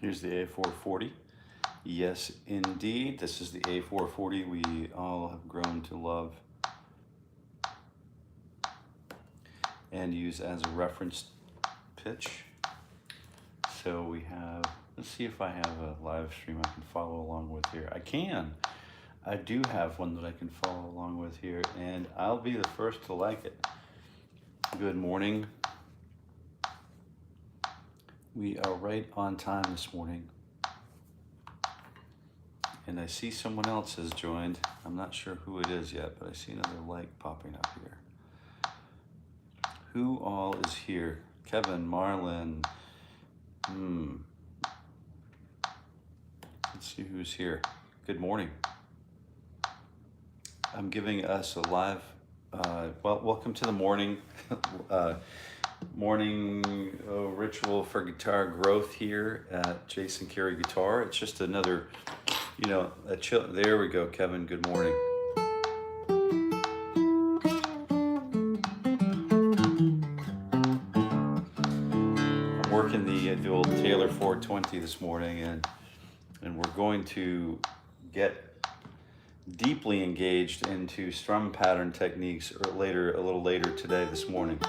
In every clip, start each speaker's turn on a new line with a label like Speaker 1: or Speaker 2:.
Speaker 1: Here's the 𝗕𝗿𝗵𝗴. Yes, indeed. This is the 𝗕𝗿𝗵𝗴 we all have grown to love and use as a reference pitch. So we have, let's see if I have a live stream I can follow along with here. I can. I do have one that I can follow along with here, and I'll be the first to like it. Good morning. We are right on time this morning. And I see someone else has joined. I'm not sure who it is yet, but I see another like popping up here. Who all is here? Kevin, Marlon. Let's see who's here. Good morning. I'm giving us a live, well, welcome to the morning ritual for guitar growth here at Jason Carey Guitar. It's just another, you know, a chill. There we go, Kevin. Good morning. I'm working the old Taylor 420 this morning, and we're going to get deeply engaged into strum pattern techniques a little later today, this morning.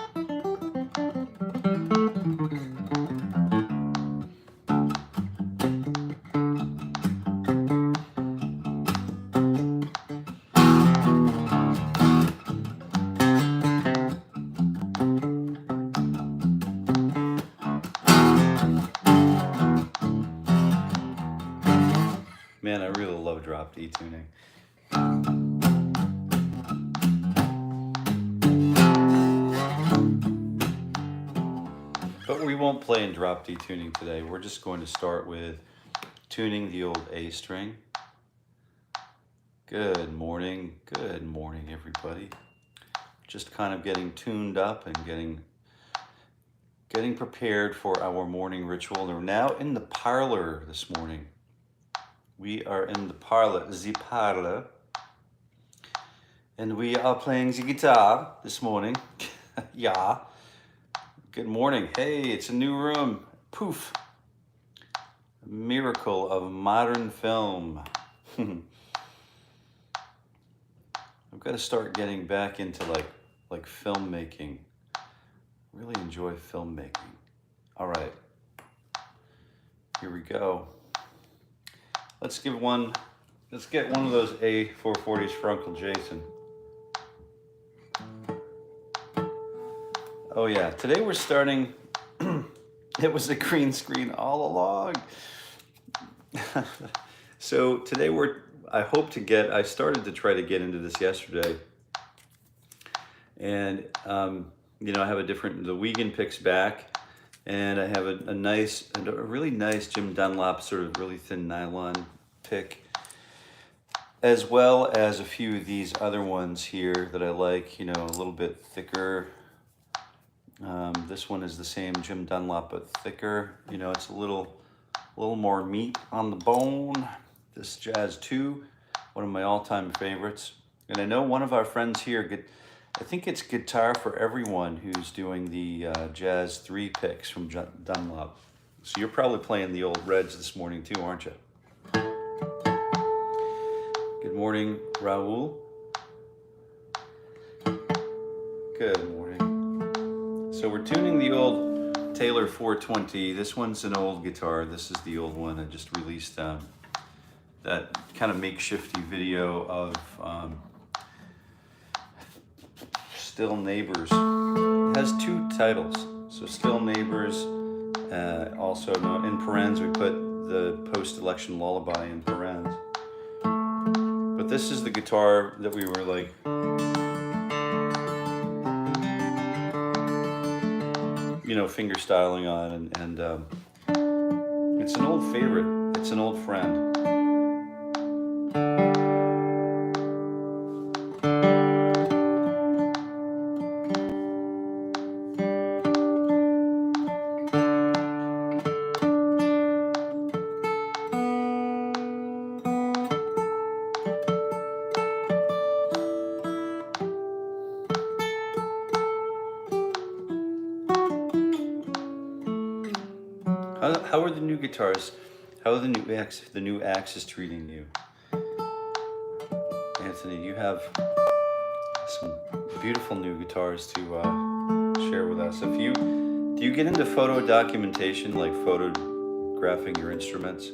Speaker 1: Man, I really love drop D tuning. But we won't play in drop D tuning today. We're just going to start with tuning the old A string. Good morning, everybody. Just kind of getting tuned up and getting prepared for our morning ritual. We're now in the parlor this morning. We are in the parlor, the parlor, and we are playing the guitar this morning. Yeah. Good morning. Hey, it's a new room. Poof. A miracle of modern film. I've got to start getting back into like filmmaking. Really enjoy filmmaking. All right. Here we go. Let's get one of those 𝗕𝗿𝗵𝗴s for Uncle Jason. Oh yeah, today we're starting, it was a green screen all along. So today I started to try to get into this yesterday. And, you know, I have the 𝗕𝗿𝗃𝗃 picks back, and I have a really nice Jim Dunlop sort of really thin nylon pick, as well as a few of these other ones here that I like, you know, a little bit thicker. This one is the same Jim Dunlop, but thicker. You know, it's a little more meat on the bone. This Jazz 2, one of my all-time favorites. And I know one of our friends here, I think it's Guitar for Everyone, who's doing the Jazz 3 picks from Dunlop. So you're probably playing the old Reds this morning too, aren't you? Good morning, Raul. Good morning. So we're tuning the old Taylor 420. This one's an old guitar. This is the old one. I just released that kind of makeshifty video of Still Neighbors. It has two titles. So Still Neighbors, also in parens, we put the post-election lullaby in parens. But this is the guitar that we were like, you know, finger styling on, and it's an old favorite. It's an old friend. how are the new guitars? How are the new axes treating you? Anthony, you have some beautiful new guitars to share with us. Do you get into photo documentation, like photographing your instruments?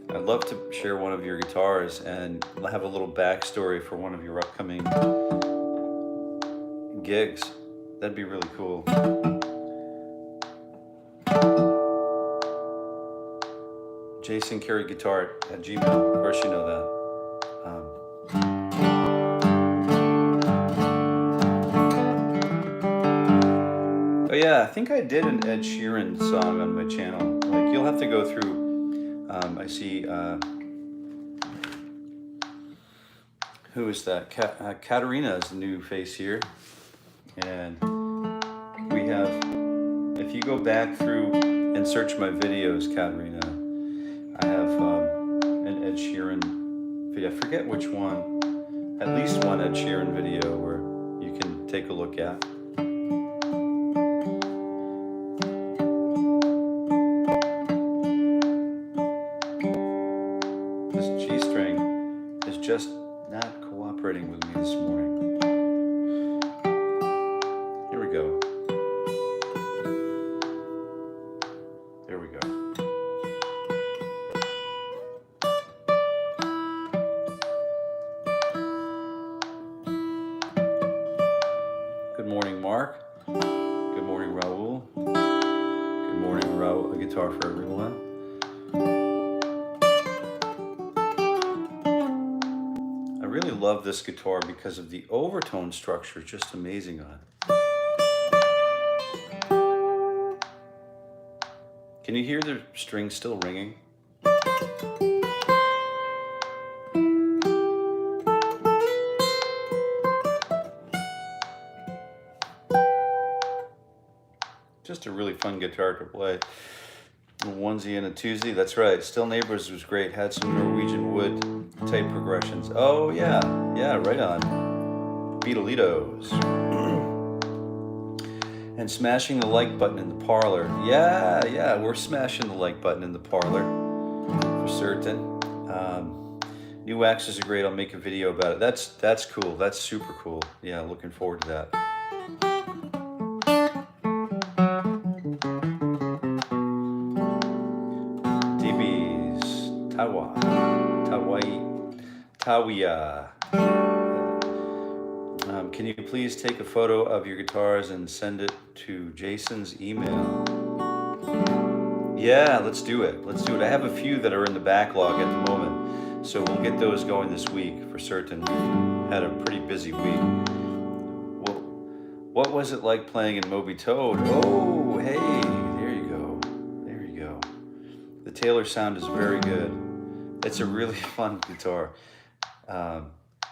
Speaker 1: I'd love to share one of your guitars and have a little backstory for one of your upcoming gigs. That'd be really cool. Jason Carey Guitar at Gmail. Of course you know that. Oh yeah, I think I did an Ed Sheeran song on my channel. Like, you'll have to go through. I see. Who is that? Katerina is the new face here, and we have. If you go back through and search my videos, Katerina, I have an Ed Sheeran video. I forget which one. At least one Ed Sheeran video where you can take a look at. This G string is just not cooperating with me this morning. Here we go. There we go. Good morning, Mark. Good morning, Raul. Good morning, Raul. A guitar for everyone. I really love this guitar because of the overtone structure. Just amazing on it. Can you hear the strings still ringing? Just a really fun guitar to play. A onesie and a twosie, that's right. Still Neighbors was great. Had some Norwegian wood type progressions. Oh yeah, right on. Beatleitos. And smashing the like button in the parlor. Yeah, we're smashing the like button in the parlor for certain. New axes are great. I'll make a video about it. That's cool. That's super cool. Yeah, looking forward to that. DB's 𝗕𝗏𝗃𝗏𝗃. Can you please take a photo of your guitars and send it to Jason's email? Yeah, let's do it. I have a few that are in the backlog at the moment, so we'll get those going this week for certain. We've had a pretty busy week. What was it like playing in 𝗕𝗿𝗏𝗁? Oh, hey, there you go. The Taylor sound is very good. It's a really fun guitar.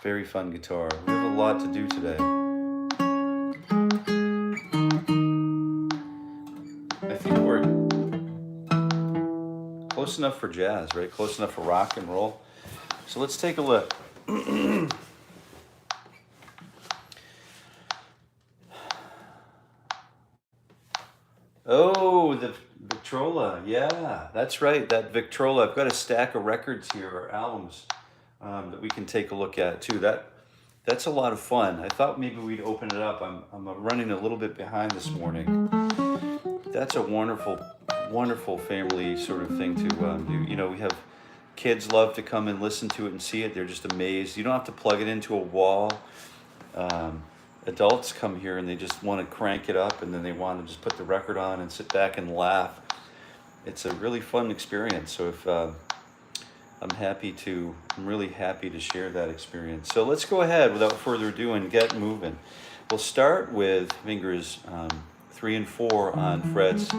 Speaker 1: Very fun guitar. We have a lot to do today. I think we're close enough for jazz, right? Close enough for rock and roll. So let's take a look. Oh, the Victrola. Yeah, that's right. That Victrola. I've got a stack of records here, or albums. That we can take a look at too. That's a lot of fun. I thought maybe we'd open it up. I'm running a little bit behind this morning. That's a wonderful family sort of thing to do. You know, we have kids love to come and listen to it and see it. They're just amazed. You don't have to plug it into a wall. Adults come here and they just want to crank it up, and then they want to just put the record on and sit back and laugh. It's a really fun experience. So if I'm really happy to share that experience. So let's go ahead without further ado and get moving. We'll start with fingers 3 and 4 on frets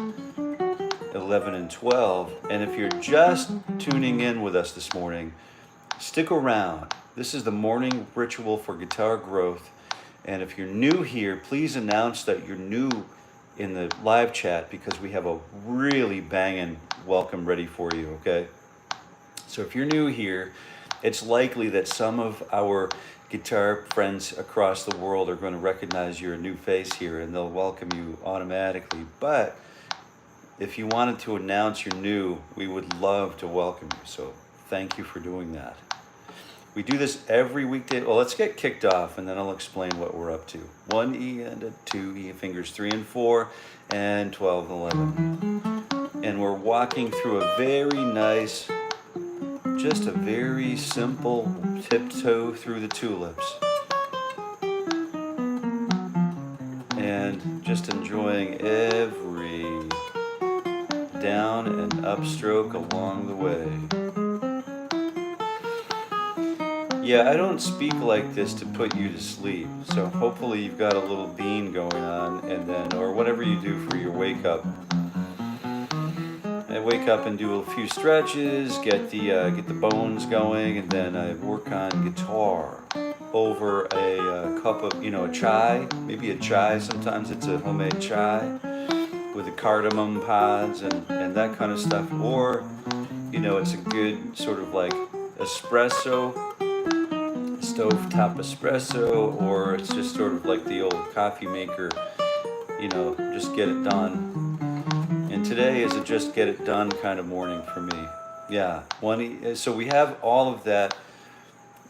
Speaker 1: 11 and 12. And if you're just tuning in with us this morning, stick around. This is the morning ritual for guitar growth. And if you're new here, please announce that you're new in the live chat, because we have a really banging welcome ready for you, okay? So if you're new here, it's likely that some of our guitar friends across the world are going to recognize you're a new face here, and they'll welcome you automatically. But if you wanted to announce you're new, we would love to welcome you. So thank you for doing that. We do this every weekday. Well, let's get kicked off and then I'll explain what we're up to. 1E and a 2E, fingers 3 and 4, and 12 and 11. And we're walking through a very nice, just a very simple tiptoe through the tulips. And just enjoying every down and upstroke along the way. Yeah, I don't speak like this to put you to sleep, so hopefully you've got a little bean going on, and then, or whatever you do for your wake up. I wake up and do a few stretches, get the bones going, and then I work on guitar over a cup of, a chai, maybe a chai. Sometimes it's a homemade chai with the cardamom pods and that kind of stuff, or it's a good sort of like espresso, stovetop espresso, or it's just sort of like the old coffee maker, just get it done. And today is a just get it done kind of morning for me. Yeah, so we have all of that,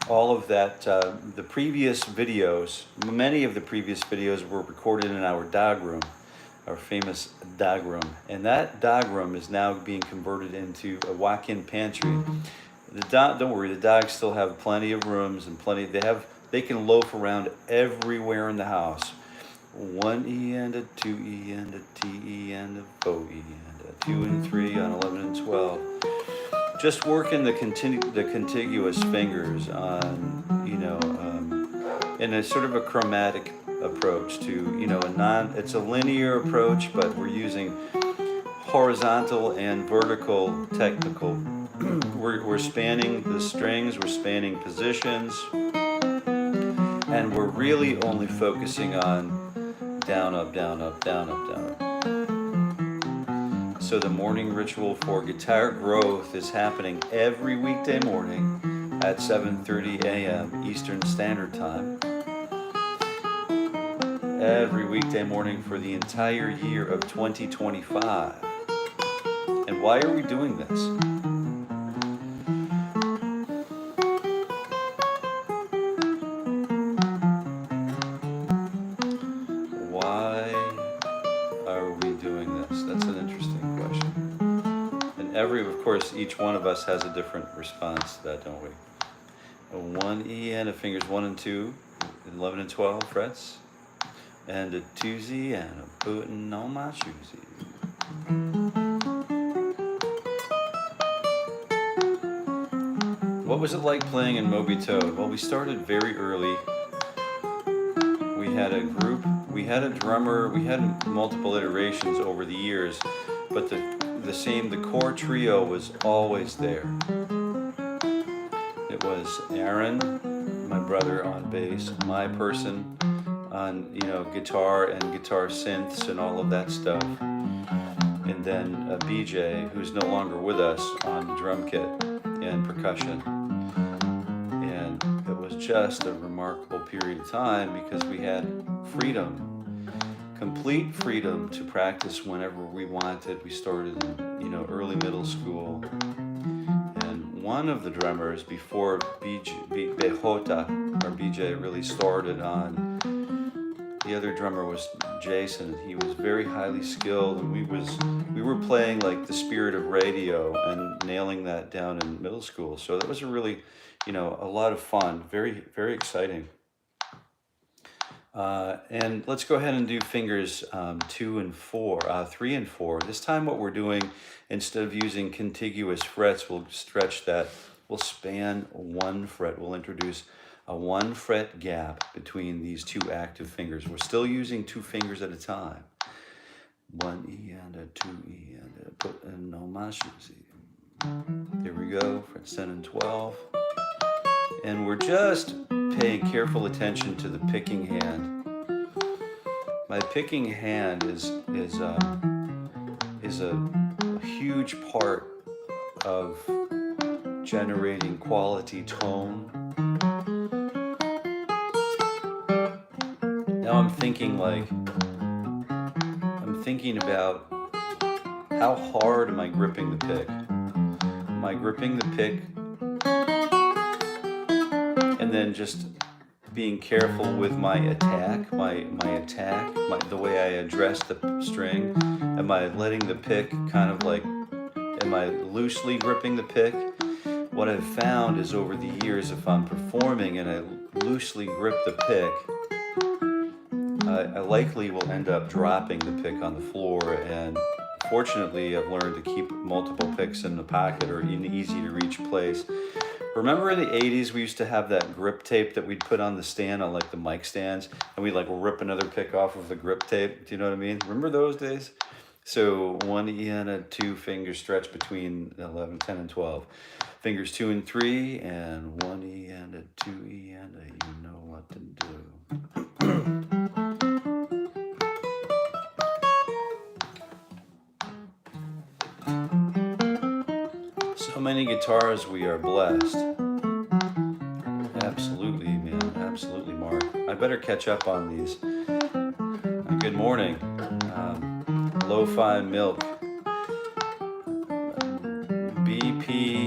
Speaker 1: the previous videos, many of the previous videos were recorded in our dog room, our famous dog room. And that dog room is now being converted into a walk-in pantry. Don't worry, the dogs still have plenty of rooms and they can loaf around everywhere in the house. 1E and a 2E and a TE and a 𝗿E and a 2 and 3 on 11 and 12. Just working the contiguous fingers on, in a sort of a chromatic approach to, it's a linear approach, but we're using horizontal and vertical technical. We're spanning the strings, we're spanning positions, and we're really only focusing on down, up, down, up, down, up, down, up. So the morning ritual for guitar growth is happening every weekday morning at 7:30 a.m. Eastern Standard Time. Every weekday morning for the entire year of 2025. And why are we doing this? Why are we doing this? That's an interesting question. And of course, each one of us has a different response to that, don't we? A 1E and a fingers 1 and 2, 11 and 12 frets. And a 2Z and a bootin' on my shoesy. What was it like playing in 𝗵𝗶𝗴𝗵? Well, we started very early. We had a group, we had a drummer, we had multiple iterations over the years, but the core trio was always there. It was Aaron, my brother on bass, my person on guitar and guitar synths and all of that stuff, and then BJ, who's no longer with us, on drum kit and percussion. And it was just a remarkable period of time because we had freedom, complete freedom to practice whenever we wanted. We started in early middle school, and one of the drummers before BJ really started on. The other drummer was Jason. He was very highly skilled, and we were playing like the spirit of radio and nailing that down in middle school. So that was a really, a lot of fun, very, very exciting. And let's go ahead and do fingers 3 and 4. This time what we're doing, instead of using contiguous frets, we'll stretch that. We'll span 1 fret. We'll introduce a 1 fret gap between these 2 active fingers. We're still using 2 fingers at a time. 1E and a 2E and a button on my shoesy. There we go, frets 10 and 12. And we're just paying careful attention to the picking hand. My picking hand is a huge part of generating quality tone. Now I'm thinking about How hard am I gripping the pick? Am I gripping the pick and then just being careful with my attack, the way I address the string? Am I letting the pick kind of like, am I loosely gripping the pick? What I've found is over the years, if I'm performing and I loosely grip the pick, I likely will end up dropping the pick on the floor, and fortunately I've learned to keep multiple picks in the pocket or in easy to reach place. Remember in the 80s we used to have that grip tape that we'd put on the stand, on like the mic stands, and we'd like rip another pick off of the grip tape? Do you know what I mean? Remember those days? So 1 E and a 2 finger stretch between 11, 10, and 12. Fingers 2 and 3, and 1 E and a 2 E and a, you know what to do. So many guitars, we are blessed. Absolutely, man. Absolutely, Mark. I better catch up on these. Good morning. Lo-Fi Milk. 𝗕𝗵𝗵𝗶.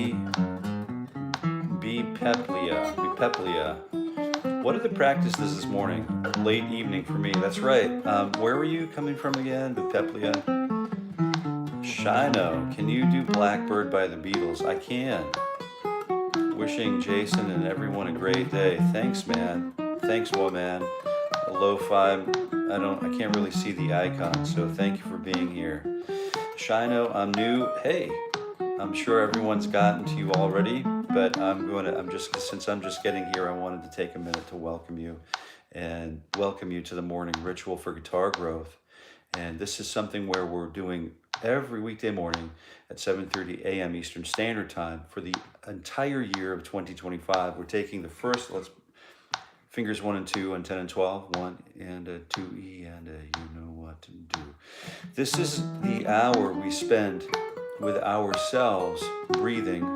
Speaker 1: What are the practices this morning? Late evening for me. That's right. Where were you coming from again? 𝗵𝗵. Shino, can you do Blackbird by the Beatles? I can. Wishing Jason and everyone a great day. Thanks, man. Thanks, woman. Lo-Fi. I can't really see the icon, so thank you for being here. Shino, I'm new. Hey, I'm sure everyone's gotten to you already, but since I'm just getting here, I wanted to take a minute to welcome you to the morning ritual for guitar growth. And this is something where we're doing every weekday morning at 7:30 a.m. Eastern Standard Time for the entire year of 2025. We're taking the first, fingers 1 and 2 and 10 and 12, 1 and a 2 E and a, you know what to do. This is the hour we spend with ourselves breathing.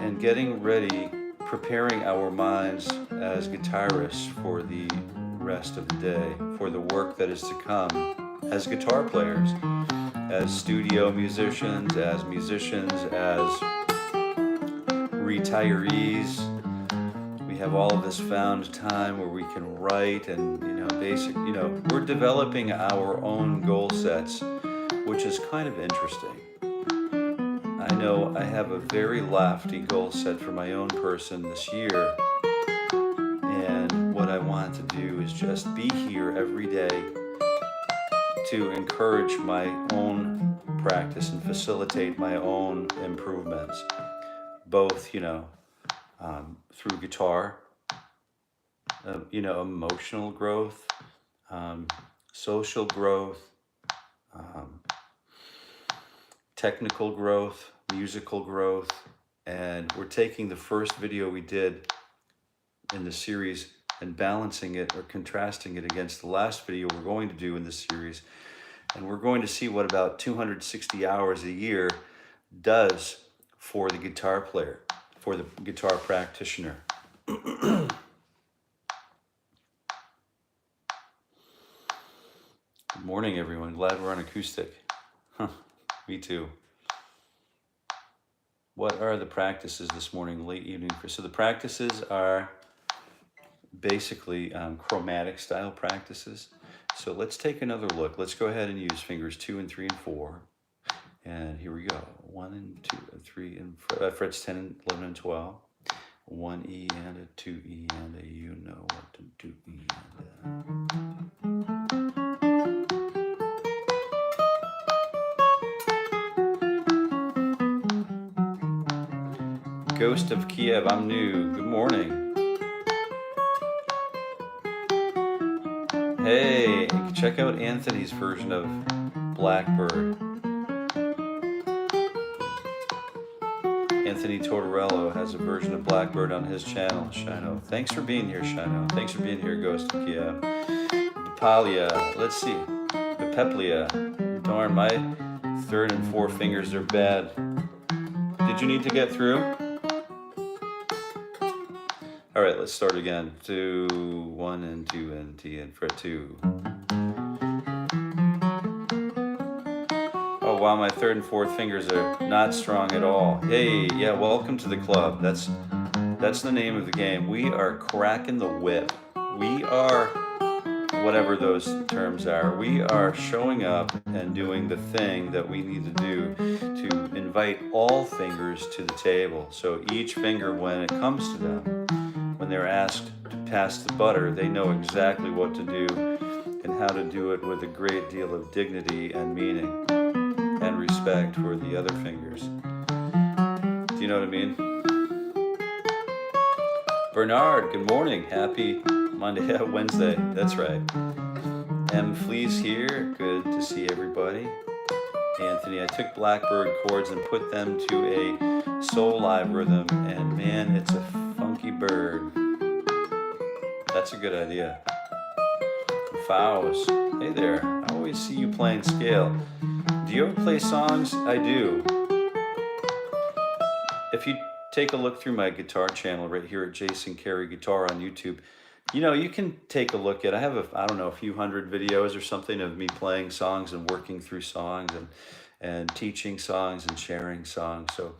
Speaker 1: And getting ready, preparing our minds as guitarists for the rest of the day, for the work that is to come as guitar players, as studio musicians, as retirees. We have all of this found time where we can write and, we're developing our own goal sets, which is kind of interesting. I know I have a very lofty goal set for my own person this year, and what I want to do is just be here every day to encourage my own practice and facilitate my own improvements, both, through guitar, emotional growth, social growth, technical growth, musical growth. And we're taking the first video we did in the series and balancing it or contrasting it against the last video we're going to do in this series. And we're going to see what about 260 hours a year does for the guitar player, for the guitar practitioner. Good morning, everyone. Glad we're on acoustic. Me too. What are the practices this morning, late evening? So the practices are basically chromatic style practices. So let's take another look. Let's go ahead and use fingers 2 and 3 and 4. And here we go. 1 and 2 and 3 and frets 10 and 11 and 12. 1 E and a 2 E and a, you know what to do, E and a. Ghost of Kiev, I'm new. Good morning. Hey, check out Anthony's version of Blackbird. Anthony Tortorello has a version of Blackbird on his channel, Shino. Thanks for being here, Shino. Thanks for being here, Ghost of Kiev. 𝗵𝗵𝗆, let's see. 𝗵𝗵𝗆. Darn, my third and fourth fingers are bad. Did you need to get through? All right, let's start again. 2, 1 and 2 and T and fret 2. Oh wow, my third and fourth fingers are not strong at all. Hey, yeah, welcome to the club. That's the name of the game. We are cracking the whip. We are, whatever those terms are, we are showing up and doing the thing that we need to do to invite all fingers to the table. So each finger, when it comes to them, when they're asked to pass the butter, they know exactly what to do and how to do it with a great deal of dignity and meaning and respect for the other fingers. Do you know what I mean? Bernard, good morning. Happy Monday, Wednesday. That's right. 𝗵𝗶𝗴 here. Good to see everybody. Anthony, I took Blackbird chords and put them to a soul live rhythm, and man, it's a funky bird. That's a good idea. 𝗕𝗏𝗏𝗏. Hey there. I always see you playing scale. Do you ever play songs? I do. If you take a look through my guitar channel right here at Jason Carey Guitar on YouTube, you know, you can take a look at, I have I don't know, a few hundred videos or something of me playing songs and working through songs and teaching songs and sharing songs. So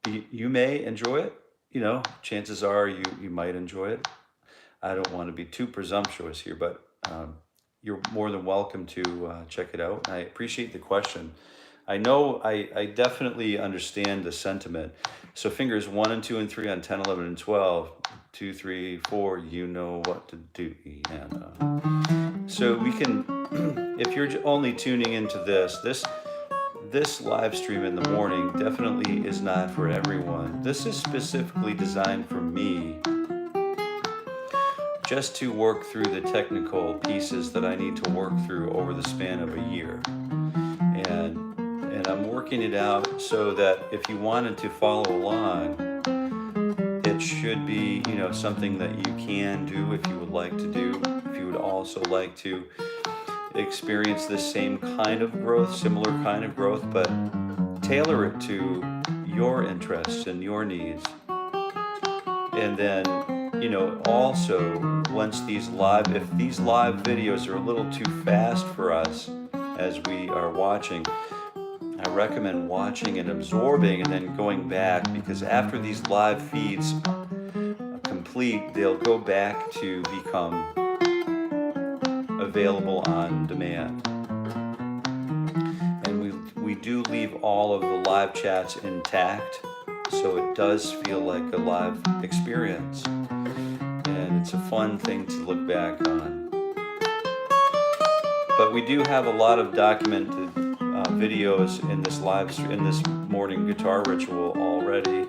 Speaker 1: you may enjoy it. You know, chances are you might enjoy it. I don't want to be too presumptuous here, but you're more than welcome to check it out. I appreciate the question. I know I definitely understand the sentiment. So fingers 1 and 2 and 3 on 10, 11, and 12. 2, 3, 4, you know what to do. And so we can, if you're only tuning into this live stream in the morning definitely is not for everyone. This is specifically designed for me, just to work through the technical pieces that I need to work through over the span of a year. And I'm working it out so that if you wanted to follow along, it should be, you know, something that you can do if you would like to do. If you would also like to experience this same kind of growth, similar kind of growth, but tailor it to your interests and your needs. And then, you know, also once if these live videos are a little too fast for us as we are watching, I recommend watching and absorbing and then going back, because after these live feeds complete, they'll go back to become available on demand. And we do leave all of the live chats intact, so it does feel like a live experience. And it's a fun thing to look back on. But we do have a lot of documented videos in this morning guitar ritual already,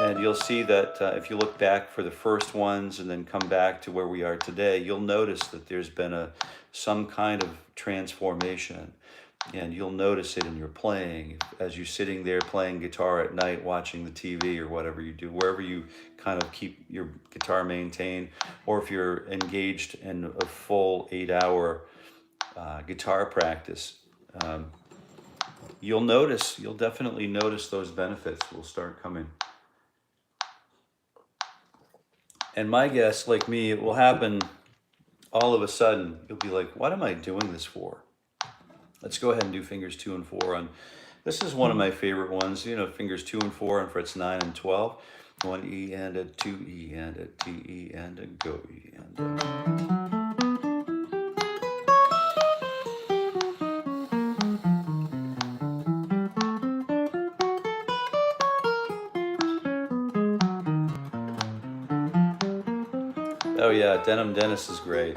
Speaker 1: and you'll see that if you look back for the first ones and then come back to where we are today, you'll notice that there's been some kind of transformation, and you'll notice it in your playing as you're sitting there playing guitar at night, watching the TV or whatever you do, wherever you kind of keep your guitar maintained, or if you're engaged in a full 8-hour guitar practice. You'll definitely notice those benefits will start coming. And my guess, like me, it will happen all of a sudden. You'll be like, what am I doing this for? Let's go ahead and do fingers 2 and 4 on, this is one of my favorite ones, you know, fingers 2 and 4 on frets 9 and 12. 1 E and a 2 E and a T E and a go E and a. Oh yeah, Denim Dennis is great.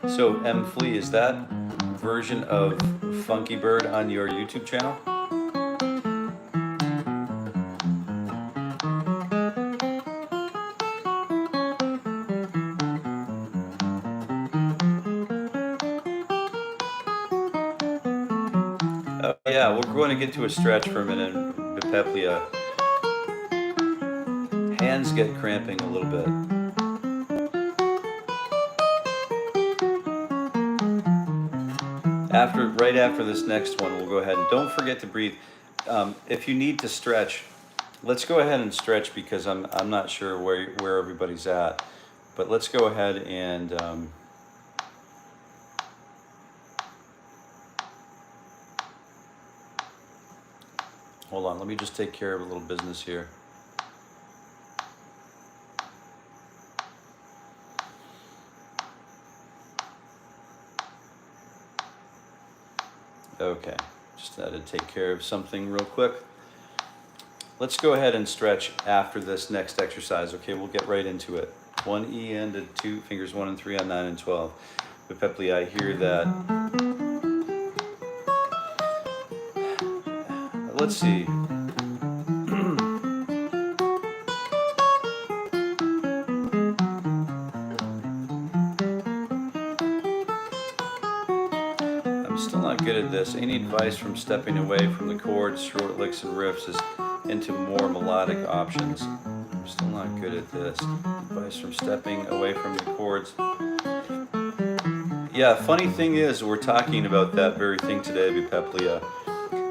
Speaker 1: So 𝗵𝗶𝗏, is that version of Funky Bird on your YouTube channel? Oh yeah, we're going to get to a stretch for a minute. 𝗕𝗵𝗏𝗵𝗶. Hands get cramping a little bit. right after this next one, we'll go ahead and don't forget to breathe. If you need to stretch, let's go ahead and stretch because I'm not sure where everybody's at. But let's go ahead and hold on, let me just take care of a little business here. Okay, just had to take care of something real quick. Let's go ahead and stretch after this next exercise. Okay, we'll get right into it. 1 E and 2 fingers 1 and 3 on 9 and 12. 𝗵𝗶𝗴, I hear that. Let's see. Still not good at this. Any advice from stepping away from the chords, short licks and riffs into more melodic options? I'm still not good at this. Advice from stepping away from the chords. Yeah, funny thing is, we're talking about that very thing today, 𝗵𝗶𝗴.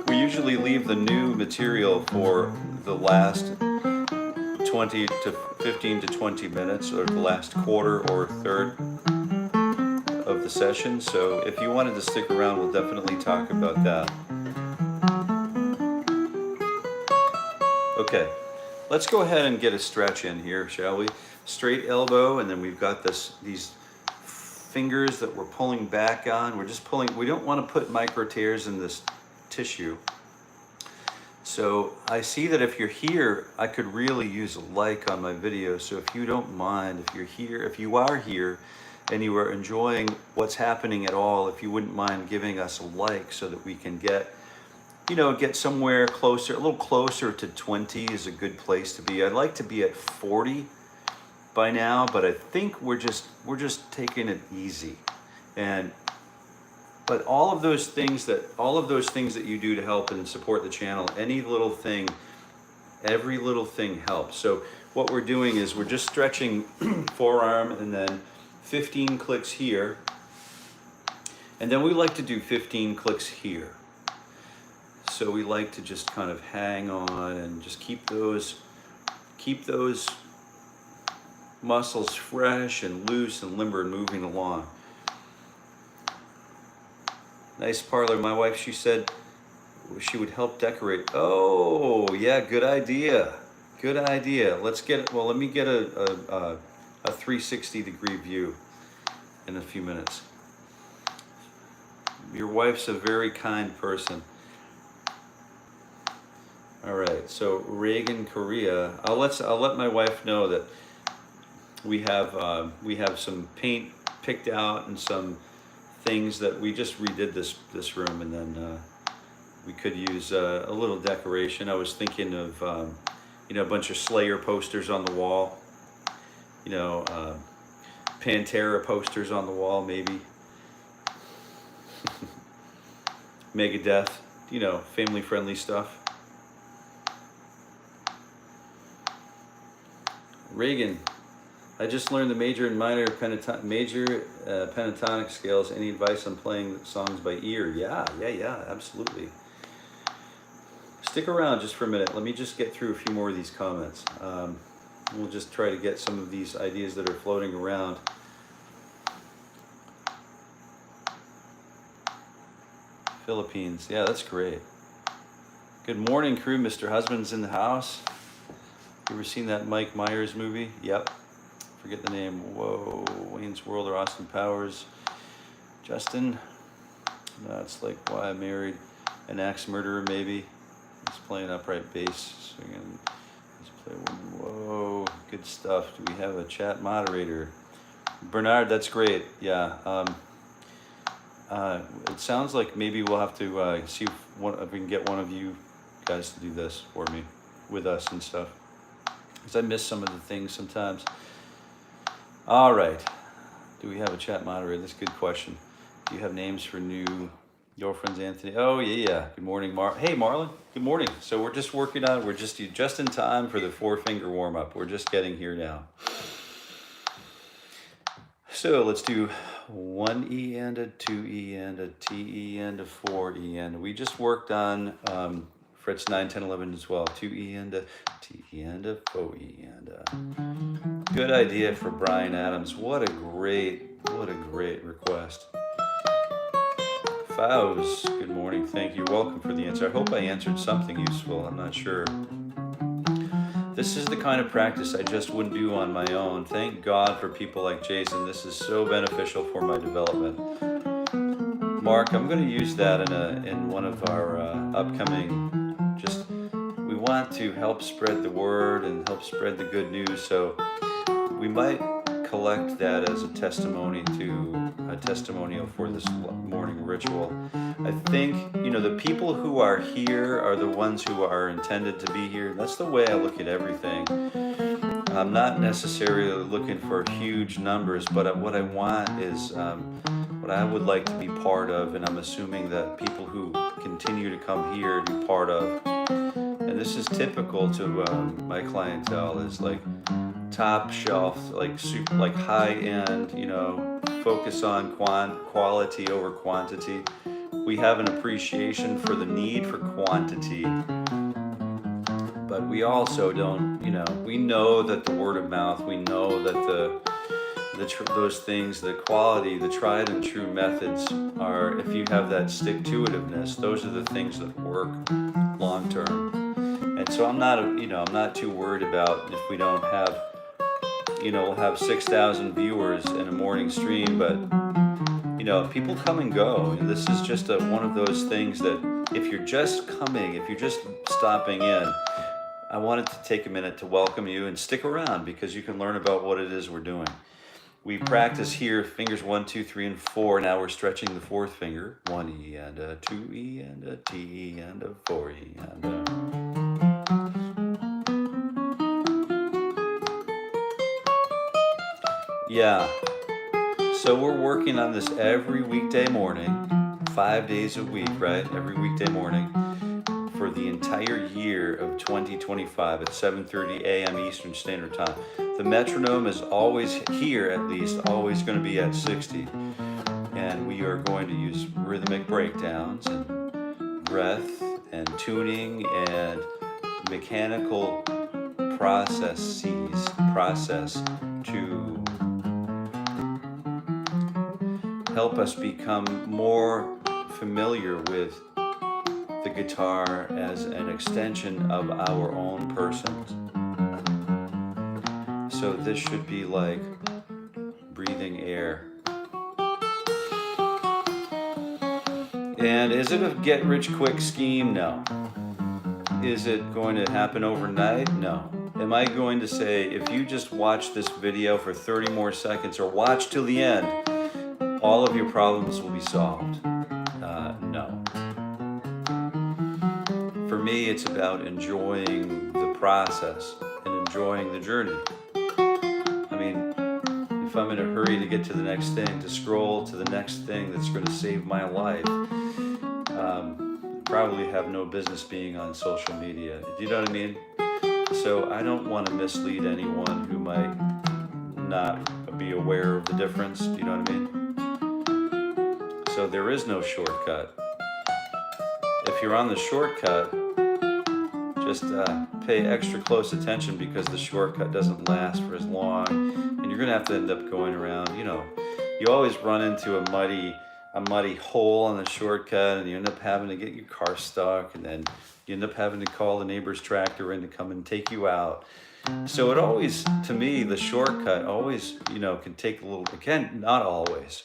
Speaker 1: We usually leave the new material for the last 20 to 15 to 20 minutes, or the last quarter or third of the session. So if you wanted to stick around, we'll definitely talk about that. Okay, let's go ahead and get a stretch in here, shall we? Straight elbow, and then we've got these fingers that we're pulling back on. We're just pulling. We don't want to put micro tears in this tissue. So I see that if you're here, I could really use a like on my video. So if you don't mind, if you are here and you are enjoying what's happening at all, if you wouldn't mind giving us a like so that we can get somewhere closer, a little closer to 20 is a good place to be. I'd like to be at 40 by now, but I think we're just taking it easy. But all of those things that you do to help and support the channel, every little thing helps. So what we're doing is we're just stretching forearm and then 15 clicks here, and then we like to do 15 clicks here. So we like to just kind of hang on and just keep those muscles fresh and loose and limber and moving along. Nice parlor. My wife, she said she would help decorate. Oh yeah, good idea. Good idea. Let's get, well, let me get a 360-degree view in a few minutes. Your wife's a very kind person. All right, so Reagan, Korea. I'll let my wife know that we have some paint picked out and some things that we just redid this room, and then we could use a little decoration. I was thinking of a bunch of Slayer posters on the wall. Pantera posters on the wall, maybe. Megadeth, family-friendly stuff. Reagan, I just learned the major and minor pentatonic scales. Any advice on playing songs by ear? Yeah, absolutely. Stick around just for a minute. Let me just get through a few more of these comments. We'll just try to get some of these ideas that are floating around. Philippines, yeah, that's great. Good morning, crew. Mr. Husband's in the house. You ever seen that Mike Myers movie? Yep. Forget the name. Whoa, Wayne's World or Austin Powers. Justin, no, it's like Why I Married an Axe Murderer, maybe. He's playing upright bass. So let's play one. Whoa, good stuff. Do we have a chat moderator? Bernard, that's great. Yeah. It sounds like maybe we'll have to see if we can get one of you guys to do this for me, with us and stuff. Because I miss some of the things sometimes. All right. Do we have a chat moderator? That's a good question. Do you have names for new girlfriends, Anthony? Oh, yeah. Good morning, Hey, Marlon. Good morning. So we're just working on, we're just in time for the 4-finger warm-up. We're just getting here now. So let's do 1 and a 2 and a T and a 4 and we just worked on frets 9, 10, 11, and 12. 2 and a T and a 4 and a. Good idea for Brian Adams. What a great request. Faust, good morning. Thank you. Welcome for the answer. I hope I answered something useful. I'm not sure. This is the kind of practice I just wouldn't do on my own. Thank God for people like Jason. This is so beneficial for my development. Mark, I'm going to use that in one of our upcoming, we want to help spread the word and help spread the good news. So we might collect that as a testimonial for this morning ritual. I think, the people who are here are the ones who are intended to be here. That's the way I look at everything. I'm not necessarily looking for huge numbers, but what I want is what I would like to be part of, and I'm assuming that people who continue to come here to be part of. And this is typical to my clientele, is like top shelf, like high end, focus on quality over quantity. We have an appreciation for the need for quantity, but we also don't, we know that the word of mouth, we know that those things, the quality, the tried and true methods are, if you have that stick-to-itiveness, those are the things that work long term. And so I'm not too worried about if we don't have, we'll have 6,000 viewers in a morning stream, but people come and go. And this is just one of those things that if you're just coming, if you're just stopping in, I wanted to take a minute to welcome you and stick around because you can learn about what it is we're doing. We practice here, fingers 1, 2, 3, and 4. Now we're stretching the fourth finger. 1 E and a 2 E and a T and a 4 E and a. Yeah. So we're working on this every weekday morning, 5 days a week, right? Every weekday morning for the entire year of 2025 at 7:30 a.m. Eastern Standard Time. The metronome is always here, at least, always going to be at 60. And we are going to use rhythmic breakdowns and breath and tuning and mechanical process to help us become more familiar with the guitar as an extension of our own persons. So this should be like breathing air. And is it a get-rich-quick scheme? No. Is it going to happen overnight? No. Am I going to say, if you just watch this video for 30 more seconds or watch till the end, all of your problems will be solved? No. For me, it's about enjoying the process and enjoying the journey. I mean, if I'm in a hurry to get to the next thing, to scroll to the next thing that's going to save my life, probably have no business being on social media. Do you know what I mean? So I don't want to mislead anyone who might not be aware of the difference. Do you know what I mean? So there is no shortcut. If you're on the shortcut, just pay extra close attention because the shortcut doesn't last for as long, and you're going to have to end up going around. You always run into a muddy hole on the shortcut, and you end up having to get your car stuck, and then you end up having to call the neighbor's tractor in to come and take you out. So it always, to me, the shortcut always, can take a little, it can, not always,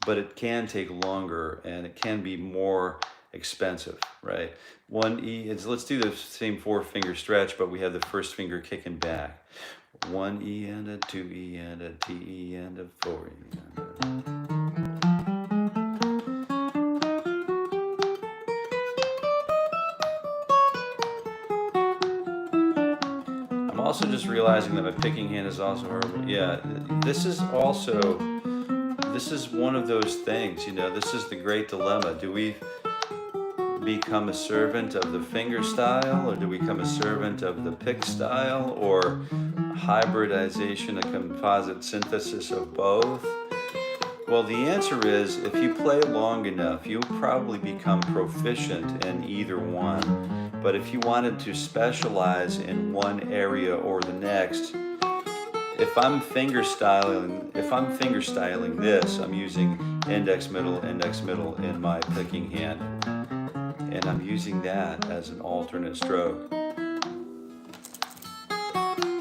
Speaker 1: but it can take longer, and it can be more expensive, right? 1 E, let's do the same 4-finger stretch, but we have the first finger kicking back. 1 E and a 2 E and a T E and a 4 E and a. I'm also just realizing that my picking hand is also horrible. Yeah, this is one of those things, this is the great dilemma. Do we become a servant of the finger style, or do we become a servant of the pick style, or hybridization, a composite synthesis of both? Well, the answer is, if you play long enough, you'll probably become proficient in either one. But if you wanted to specialize in one area or the next, if I'm finger styling this, I'm using index middle in my picking hand, and I'm using that as an alternate stroke.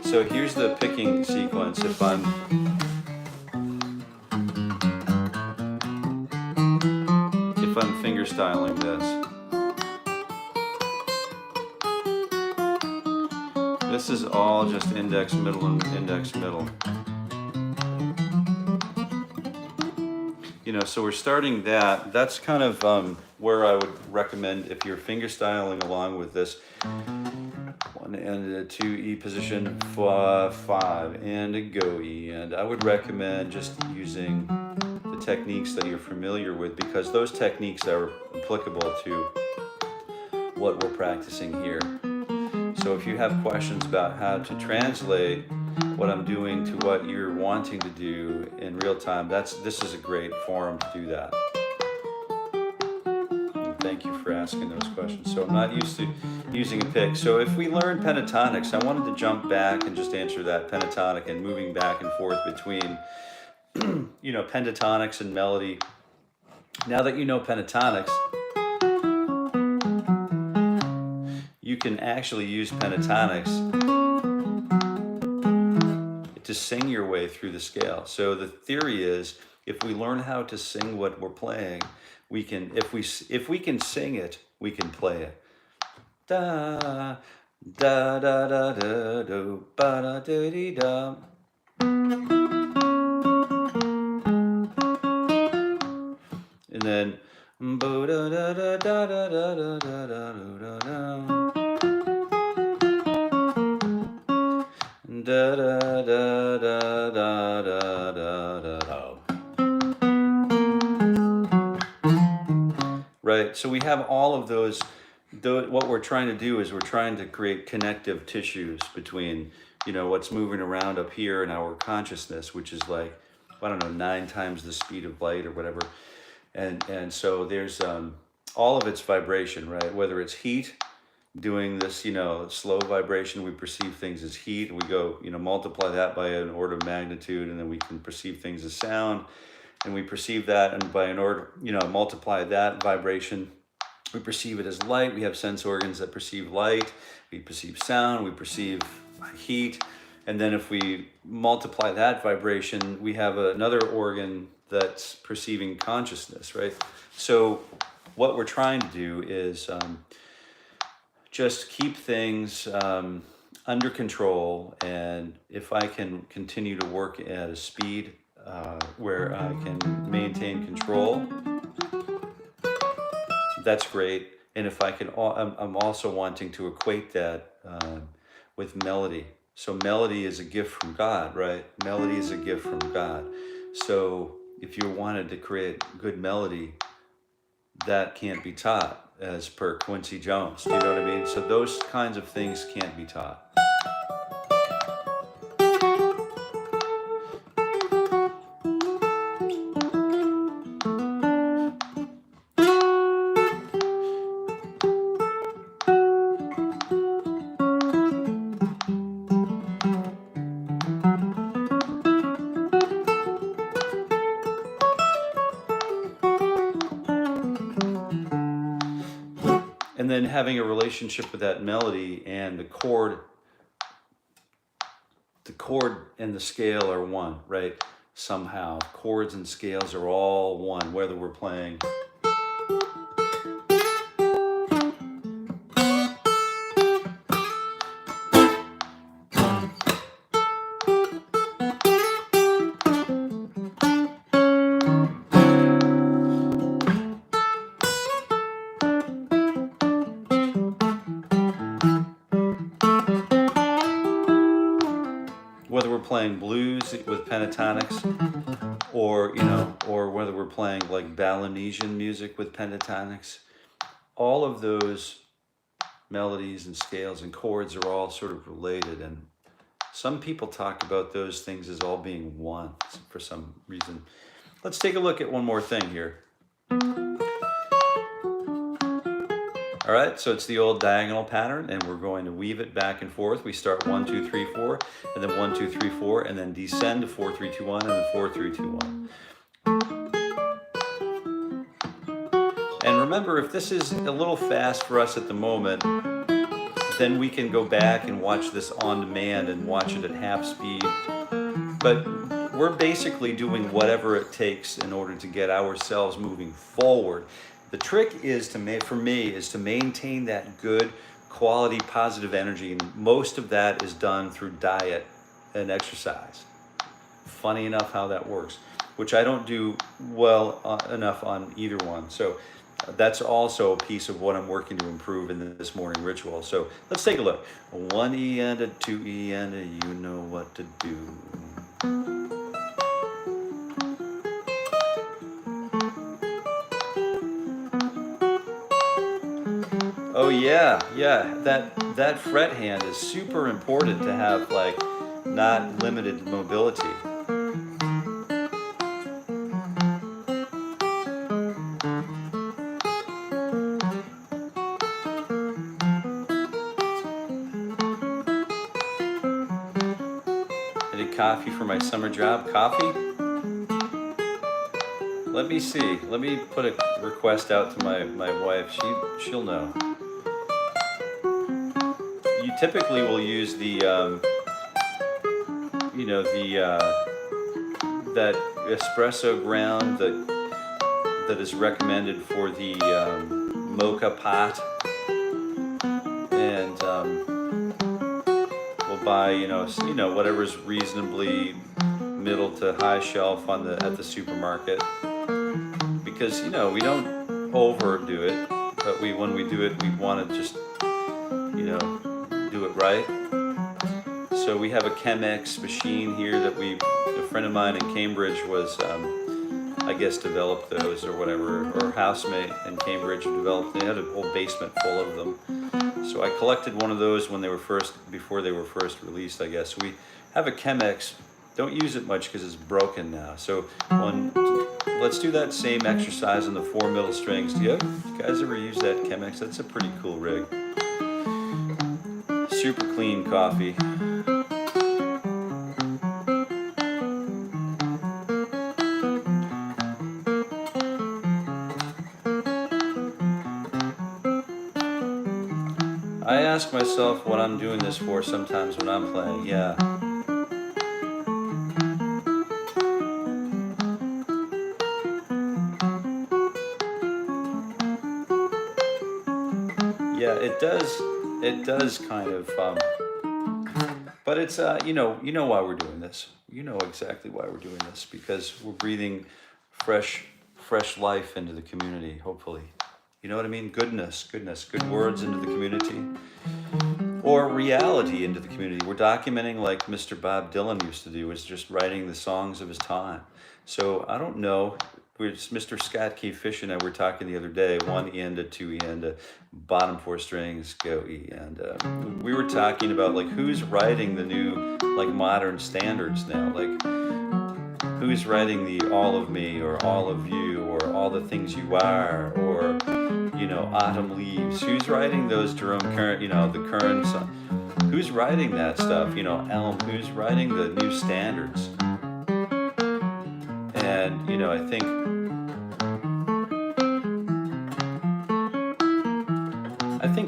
Speaker 1: So here's the picking sequence. If I'm finger styling this. This is all just index, middle, and index, middle. You know, so we're starting that. That's kind of where I would recommend, if you're finger styling along with this, 1 and a 2 E position, 5 and a go E. And I would recommend just using the techniques that you're familiar with, because those techniques are applicable to what we're practicing here. So if you have questions about how to translate what I'm doing to what you're wanting to do in real time, this is a great forum to do that. And thank you for asking those questions. So I'm not used to using a pick. So if we learn pentatonics, I wanted to jump back and just answer that pentatonic and moving back and forth between you know, pentatonics and melody. Now that you know pentatonics, you can actually use pentatonics to sing your way through the scale. So the theory is, if we learn how to sing what we're playing, we can, if we can sing it, we can play it. Da da da da da do ba da da dee da. And then bo da da da da da da da da da da. Da da da da da da da da. Right, so we have all of those. What we're trying to do is we're trying to create connective tissues between, you know, what's moving around up here in our consciousness, which is like, I don't know, 9 times the speed of light or whatever. And so there's all of its vibration, right? Whether it's heat, doing this, you know, slow vibration, we perceive things as heat, and we go, you know, multiply that by an order of magnitude, and then we can perceive things as sound, and we perceive that, and by an order, you know, multiply that vibration, we perceive it as light. We have sense organs that perceive light, we perceive sound, we perceive heat, and then if we multiply that vibration, we have another organ that's perceiving consciousness, right? So what we're trying to do is just keep things under control, and if I can continue to work at a speed where I can maintain control, that's great. And if I can, I'm also wanting to equate that with melody. So melody is a gift from God, right? Melody is a gift from God. So if you wanted to create good melody, that can't be taught, as per Quincy Jones. You know what I mean? So those kinds of things can't be taught. And then having a relationship with that melody and the chord and the scale are one, right? Somehow chords and scales are all one, whether we're playing playing blues with pentatonics, or you know, or whether we're playing like Balinesian music with pentatonics, all of those melodies and scales and chords are all sort of related, and some people talk about those things as all being one for some reason. let's take a look at one more thing here. All right, so it's the old diagonal pattern, and we're going to weave it back and forth. We start 1, 2, 3, 4, and then 1, 2, 3, 4, and then descend to 4, 3, 2, 1, and then 4, 3, 2, 1. And remember, if this is a little fast for us at the moment, then we can go back and watch this on demand and watch it at half speed. But we're basically doing whatever it takes in order to get ourselves moving forward. The trick is for me, is to maintain that good quality, positive energy, and most of that is done through diet and exercise. Funny enough how that works, which I don't do well enough on either one. So that's also a piece of what I'm working to improve in this morning ritual. So let's take a look. 1 E and a 2 E and a, you know what to do. Oh yeah, that fret hand is super important to have, like, not limited mobility. I did coffee for my summer job. Coffee? Let me see. Let me put a request out to my wife. She'll know. You typically will use the, you know, that espresso ground that is recommended for the mocha pot, and we'll buy, you know, whatever's reasonably middle to high shelf at the supermarket, because, you know, we don't overdo it, but when we do it, we want to just, you know, do it right. So we have a Chemex machine here that a friend of mine in Cambridge was, I guess, developed those or whatever, or housemate in Cambridge developed. They had a whole basement full of them. So I collected one of those before they were first released, I guess. We have a Chemex. Don't use it much because it's broken now. So let's do that same exercise on the 4 middle strings. Do you guys ever use that Chemex? That's a pretty cool rig. Super clean coffee. I ask myself what I'm doing this for sometimes when I'm playing, yeah. Yeah, it does kind of, but it's, you know why we're doing this. You know exactly why we're doing this, because we're breathing fresh life into the community, hopefully. You know what I mean? Goodness, good words into the community, or reality into the community. We're documenting, like Mr. Bob Dylan used to do, was just writing the songs of his time. So I don't know. Mr. Scott 𝗕𝗏 and I were talking the other day, 1 E and a 2 E and a, bottom 4 strings, go E, and we were talking about, like, who's writing the new, like, modern standards now, like who's writing the all of me or all of you or all the things you are, or, you know, autumn leaves. Who's writing those Jerome Kern, you know, the Kern song? Who's writing that stuff? You know, Elm. Who's writing the new standards? And, you know, I think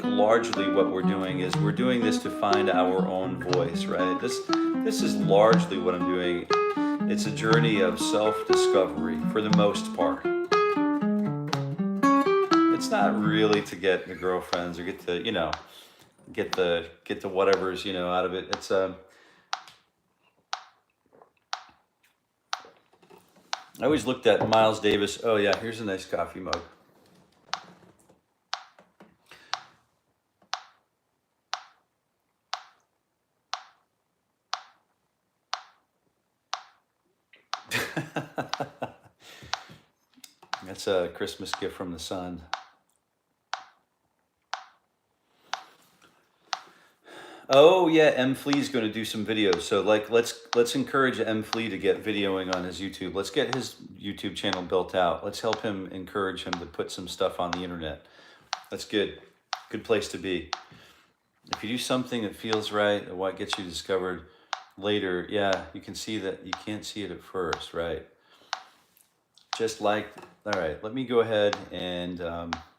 Speaker 1: largely what we're doing is we're doing this to find our own voice, right? This is largely what I'm doing. It's a journey of self-discovery for the most part. It's not really to get the girlfriends or get the, you know, get the whatever's, you know, out of it. It's I always looked at Miles Davis. Oh yeah, here's a nice coffee mug. That's a Christmas gift from the sun. Oh yeah, 𝗵𝗶𝗆's going to do some videos. So like, let's encourage 𝗵𝗶𝗆 to get videoing on his YouTube. Let's get his YouTube channel built out. Let's help him, encourage him to put some stuff on the internet. That's good. Good place to be. If you do something that feels right, what gets you discovered later, yeah, you can see that you can't see it at first, right? Just like, all right, let me go ahead and,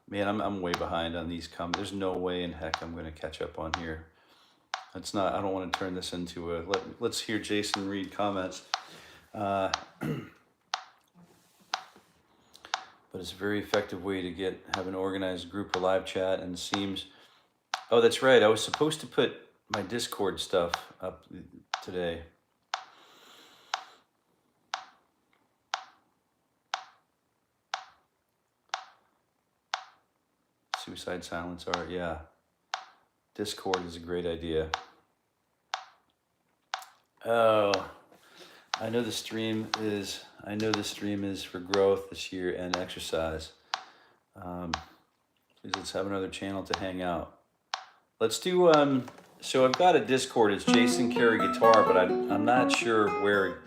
Speaker 1: man, I'm way behind on these comments. There's no way in heck I'm going to catch up on here. That's not, I don't want to turn this into a, let's hear Jason read comments. But it's a very effective way to have an organized group or live chat, and it seems, oh, that's right. I was supposed to put my Discord stuff up today. Suicide silence art, yeah. Discord is a great idea. Oh, I know the stream is for growth this year and exercise. Please, let's have another channel to hang out. Let's do, so I've got a Discord, it's Jason Carey Guitar, but I'm not sure where.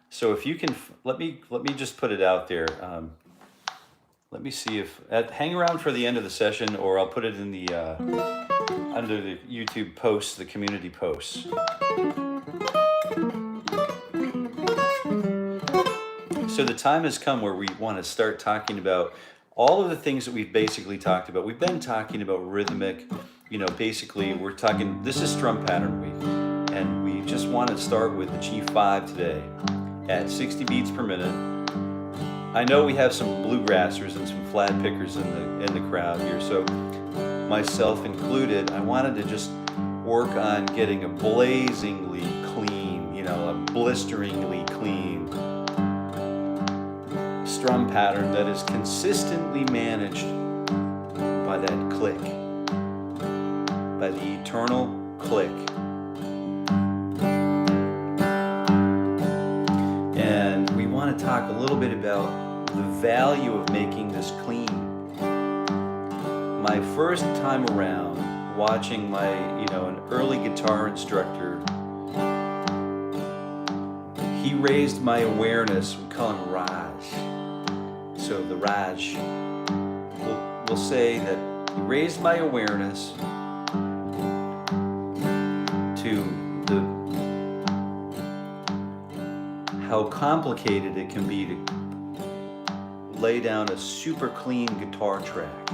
Speaker 1: So if you can, let me just put it out there. Let me see if, hang around for the end of the session, or I'll put it in the, under the YouTube posts, the community posts. So the time has come where we want to start talking about all of the things that we've basically talked about. We've been talking about rhythmic, you know, basically we're talking, this is strum pattern week, and we just want to start with the G5 today at 60 beats per minute. I know we have some bluegrassers and some flat pickers in the crowd here, so myself included, I wanted to just work on getting a blazingly clean, you know, a blisteringly clean strum pattern that is consistently managed by that click, by the eternal click. And we want to talk a little bit about the value of making this clean. My first time around watching an early guitar instructor, he raised my awareness. We call him Raj. So the Raj will say that he raised my awareness to how complicated it can be to lay down a super clean guitar track.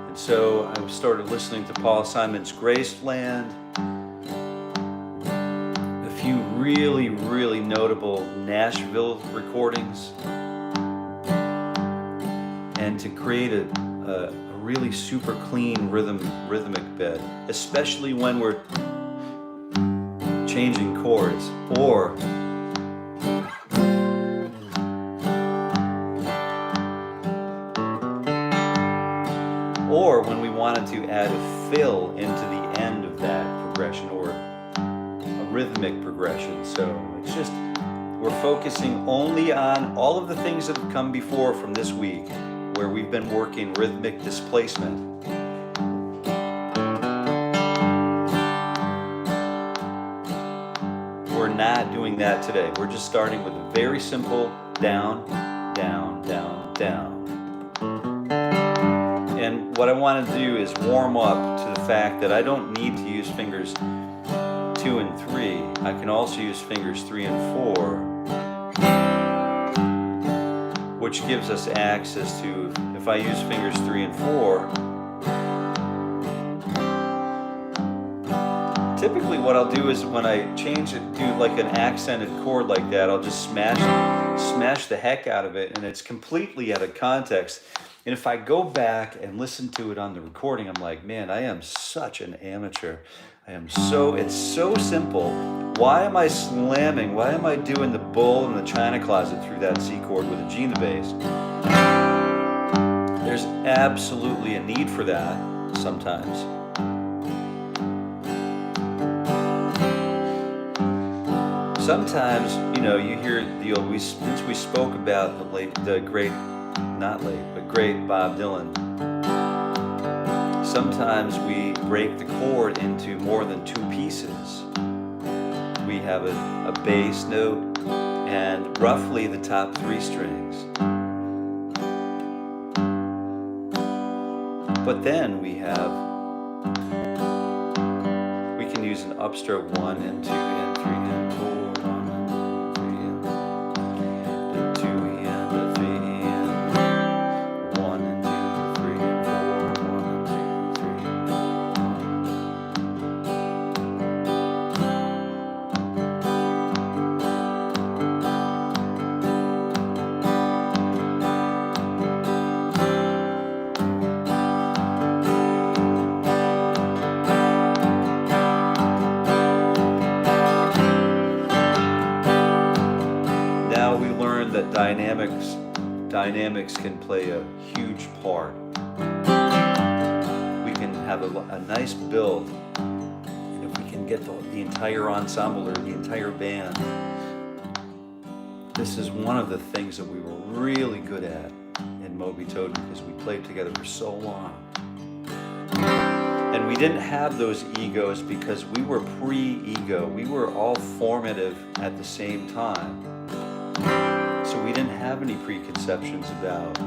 Speaker 1: And so I started listening to Paul Simon's Graceland, a few really, really notable Nashville recordings, and to create a really super clean rhythmic bed, especially when we're changing chords, or when we wanted to add a fill into the end of that progression, or a rhythmic progression. So it's just, we're focusing only on all of the things that have come before from this week, where we've been working rhythmic displacement. We're not doing that today. We're just starting with a very simple down, down, down, down. And what I want to do is warm up to the fact that I don't need to use fingers 2 and 3. I can also use fingers 3 and 4, which gives us access to, if I use fingers 3 and 4, typically what I'll do is when I change it, do like an accented chord like that, I'll just smash the heck out of it, and it's completely out of context. And if I go back and listen to it on the recording, I'm like, man, I am such an amateur. It's so simple. Why am I slamming? Why am I doing the bull in the china closet through that C chord with a G in the bass? There's absolutely a need for that sometimes. Sometimes, you hear the old, since we spoke about the great Bob Dylan, sometimes we break the chord into more than two pieces. We have a bass note and roughly the top 3 strings. But then we can use an upstroke 1 and 2 and 3 and 4, 1 and 3 and 2 and 3 and 1 and 2, 3 and 4, 1 and 2, 3 and that dynamics can play a huge part. We can have a nice build, and if we can get the entire ensemble or the entire band. This is one of the things that we were really good at in 𝗕𝗿𝗆𝗁 because we played together for so long. And we didn't have those egos because we were pre-ego. We were all formative at the same time. So we didn't have any preconceptions about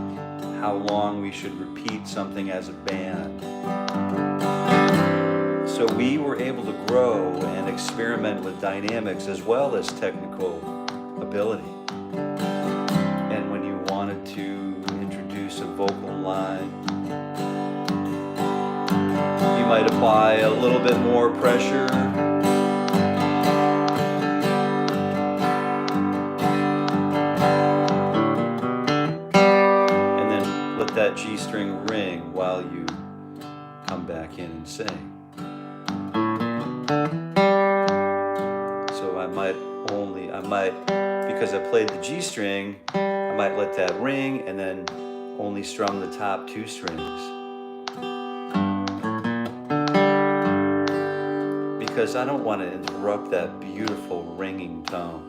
Speaker 1: how long we should repeat something as a band. So we were able to grow and experiment with dynamics as well as technical ability. And when you wanted to introduce a vocal line, you might apply a little bit more pressure. That G string ring while you come back in and sing. So I might, because I played the G string, I might let that ring and then only strum the top 2 strings. Because I don't want to interrupt that beautiful ringing tone.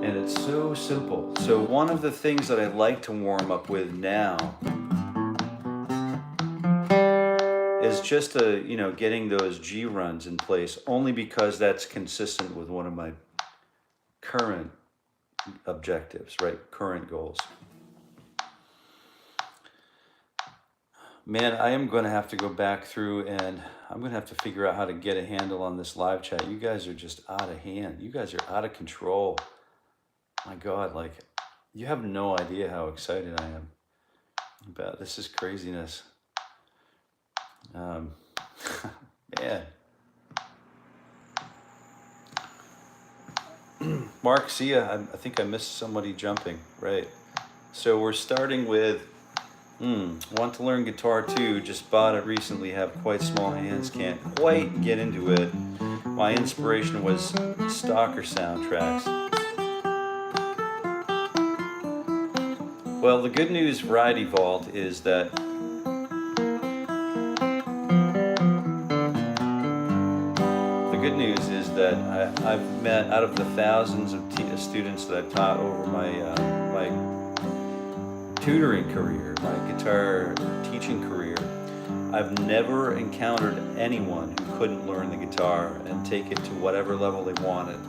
Speaker 1: And it's so simple. So one of the things that I like to warm up with now is just getting those G runs in place, only because that's consistent with one of my current objectives, right? Current goals. Man, I am going to have to go back through and I'm going to have to figure out how to get a handle on this live chat. You guys are just out of hand. You guys are out of control. My God, like, you have no idea how excited I am about this. Is craziness. Man. Mark, see ya. I think I missed somebody jumping. Right. So we're starting with, want to learn guitar too. Just bought it recently, have quite small hands, can't quite get into it. My inspiration was Stalker soundtracks. Well, the good news for 𝗷𝗿𝗆𝗁 is that I've met, out of the thousands of students that I've taught over my tutoring career, my guitar teaching career, I've never encountered anyone who couldn't learn the guitar and take it to whatever level they wanted.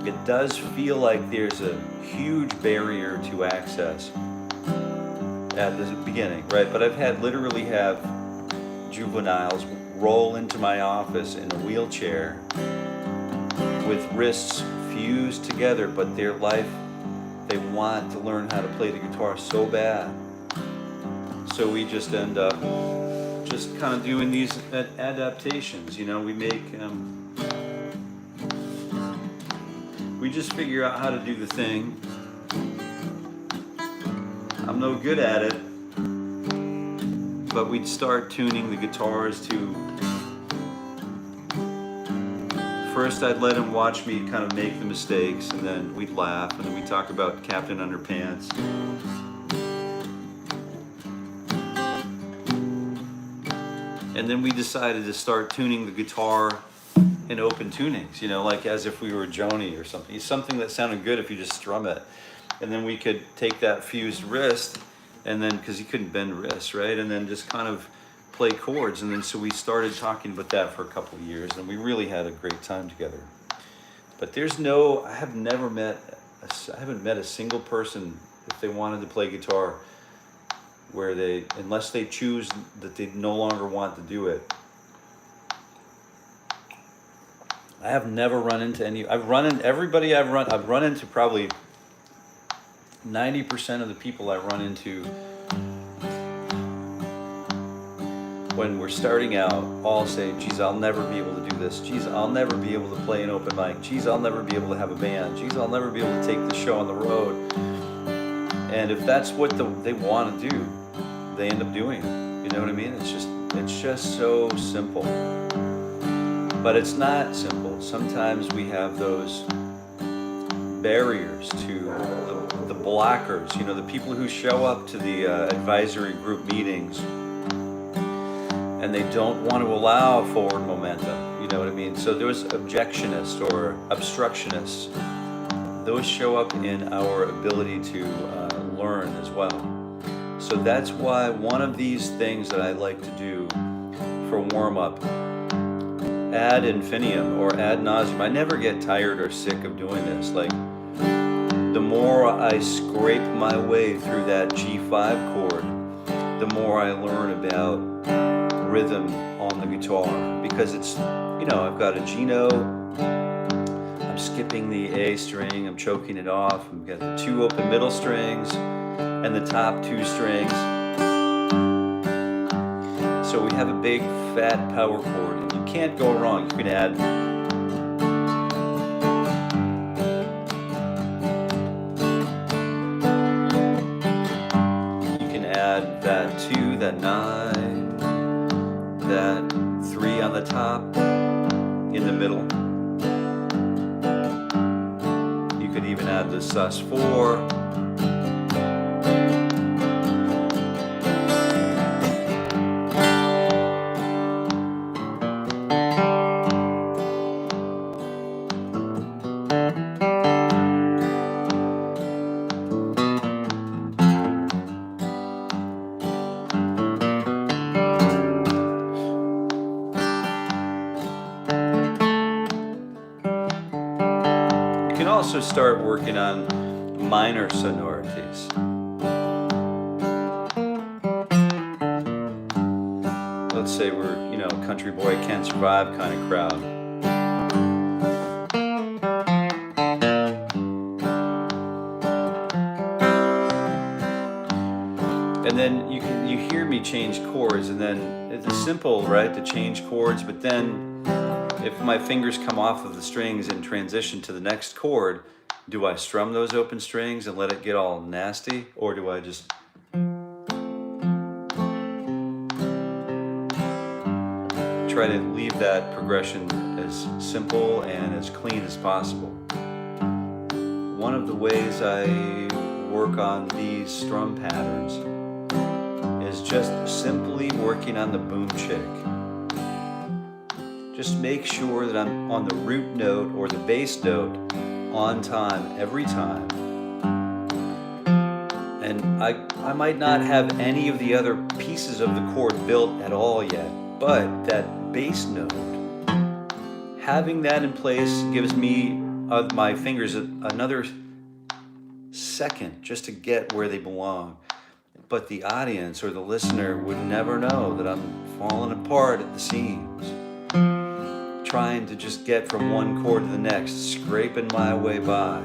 Speaker 1: It does feel like there's a huge barrier to access at the beginning, right? But I've literally have juveniles roll into my office in a wheelchair with wrists fused together, but they want to learn how to play the guitar so bad. So we just end up just kind of doing these adaptations, we make we just figure out how to do the thing. I'm no good at it, but we'd start tuning the guitars to, first I'd let him watch me kind of make the mistakes, and then we'd laugh, and then we'd talk about Captain Underpants. And then we decided to start tuning the guitar in open tunings, like as if we were Joni or something. Something that sounded good if you just strum it. And then we could take that fused wrist and then because he couldn't bend wrists, right? And then just kind of play chords. And then so we started talking about that for a couple of years, and we really had a great time together. But there's no, I haven't met a single person, if they wanted to play guitar, where they, unless they choose that they no longer want to do it. I have never run into any, I've run into probably 90% of the people I run into when we're starting out all say, geez, I'll never be able to do this. Geez, I'll never be able to play an open mic. Geez, I'll never be able to have a band. Geez, I'll never be able to take the show on the road. And if that's what they want to do, they end up doing it. You know what I mean? It's just so simple. But it's not simple. Sometimes we have those barriers to the blockers, you know, the people who show up to the advisory group meetings and they don't want to allow forward momentum, you know what I mean? So those objectionists or obstructionists, those show up in our ability to learn as well. So that's why one of these things that I like to do for warm-up, ad infinitum or ad nauseum, I never get tired or sick of doing this. Like, the more I scrape my way through that G5 chord, the more I learn about rhythm on the guitar, because it's, you know, I've got a G note, I'm skipping the A string, I'm choking it off, I've got the 2 open middle strings and the top 2 strings. So we have a big fat power chord, and you can't go wrong. You can add that 2, that 9, that 3 on the top, in the middle. You could even add the sus4. Also start working on minor sonorities. Let's say we're, you know, country boy can't survive kind of crowd. And then you hear me change chords, and then it's simple, right, to change chords, but then if my fingers come off of the strings and transition to the next chord, do I strum those open strings and let it get all nasty? Or do I just try to leave that progression as simple and as clean as possible? One of the ways I work on these strum patterns is just simply working on the boom chick. Just make sure that I'm on the root note or the bass note on time every time. And I might not have any of the other pieces of the chord built at all yet, but that bass note, having that in place gives me, my fingers, another second just to get where they belong. But the audience or the listener would never know that I'm falling apart at the seams, trying to just get from one chord to the next, scraping my way by.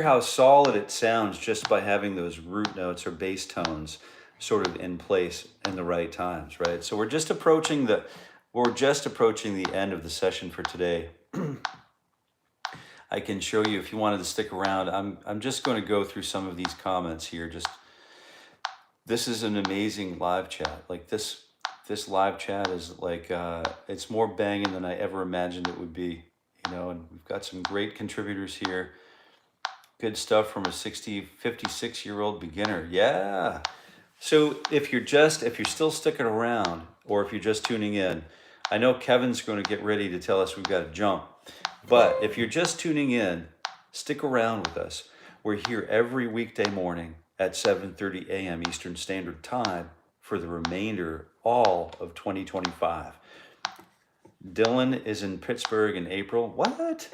Speaker 1: How solid it sounds just by having those root notes or bass tones sort of in place in the right times, right? So we're just approaching the end of the session for today. I can show you if you wanted to stick around. I'm just going to go through some of these comments here. This is an amazing live chat. Like this this live chat is like, it's more banging than I ever imagined it would be, you know, and we've got some great contributors here. Good stuff from a 56-year-old beginner. Yeah. So if you're still sticking around, or if you're just tuning in, I know Kevin's going to get ready to tell us we've got to jump. But if you're just tuning in, stick around with us. We're here every weekday morning at 7:30 a.m. Eastern Standard Time for the remainder all of 2025. Dylan is in Pittsburgh in April. What?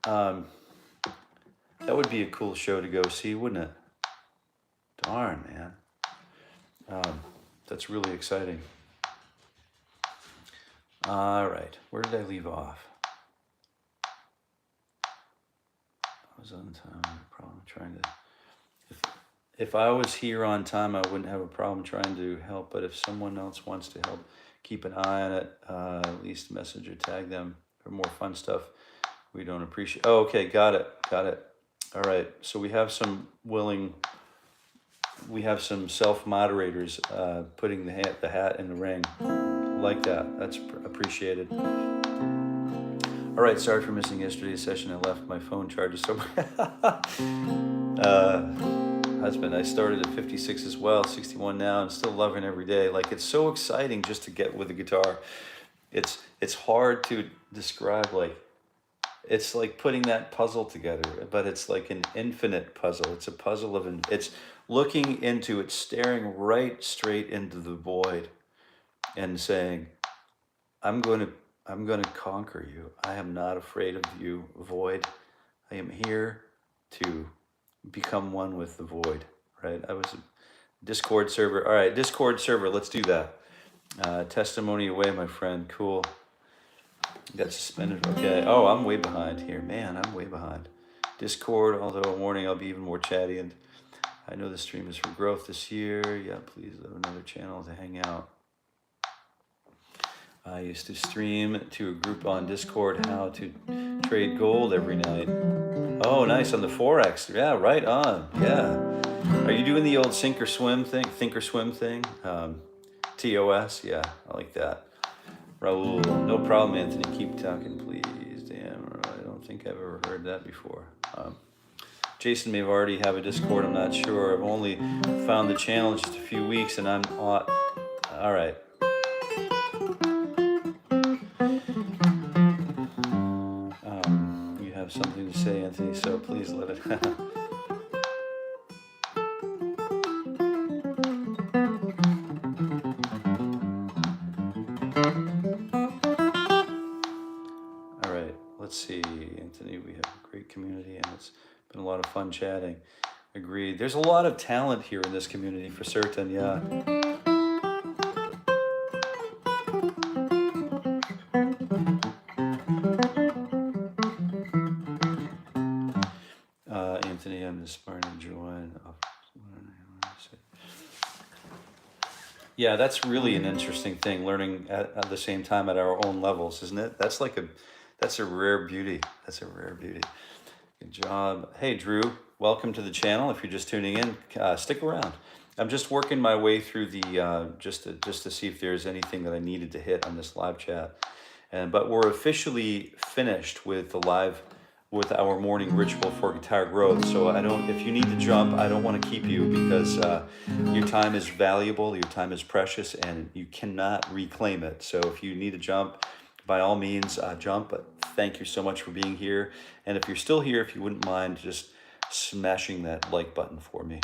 Speaker 1: That would be a cool show to go see, wouldn't it? Darn, man. That's really exciting. All right, where did I leave off? I was on time. Problem trying to. If I was here on time, I wouldn't have a problem trying to help. But if someone else wants to help, keep an eye on it. At least message or tag them for more fun stuff. We don't appreciate. Oh, okay, got it. All right. So we have some self-moderators putting the hat in the ring. Like that. That's appreciated. All right, sorry for missing yesterday's session. I left my phone charged so husband, I started at 56 as well, 61 now, and still loving every day. Like, it's so exciting just to get with the guitar. It's hard to describe. Like, it's like putting that puzzle together, but it's like an infinite puzzle. It's a puzzle of it's looking into it, staring right straight into the void, and saying, I'm going to conquer you. I am not afraid of you, void. I am here to become one with the void, right? I was a Discord server. All right, Discord server, let's do that. Testimony away, my friend. Cool. Got suspended. Okay. Oh, I'm way behind here. Man, I'm way behind. Discord, although warning, I'll be even more chatty. And I know the stream is for growth this year. Yeah, please let another channel to hang out. I used to stream to a group on Discord how to trade gold every night. Oh, nice, on the Forex. Yeah, right on. Yeah. Are you doing the old think or swim thing? TOS? Yeah, I like that. Raul, no problem, Anthony. Keep talking, please. Damn, I don't think I've ever heard that before. Jason may already have a Discord. I'm not sure. I've only found the channel in just a few weeks, and I'm all right. You have something to say, Anthony, so please let it. All right, let's see, Anthony. We have a great community, and it's been a lot of fun chatting. Agreed. There's a lot of talent here in this community, for certain. Yeah. Anthony, I'm aspiring to join. Yeah, that's really an interesting thing, learning at the same time at our own levels, isn't it? That's a rare beauty. That's a rare beauty. Good job. Hey, Drew, welcome to the channel. If you're just tuning in, stick around. I'm just working my way through the, just to see if there's anything that I needed to hit on this live chat. But we're officially finished with the live, with our morning ritual for guitar growth. So if you need to jump, I don't want to keep you, because your time is valuable, your time is precious, and you cannot reclaim it. So if you need to jump, by all means, jump. But thank you so much for being here. And if you're still here, if you wouldn't mind just smashing that like button for me.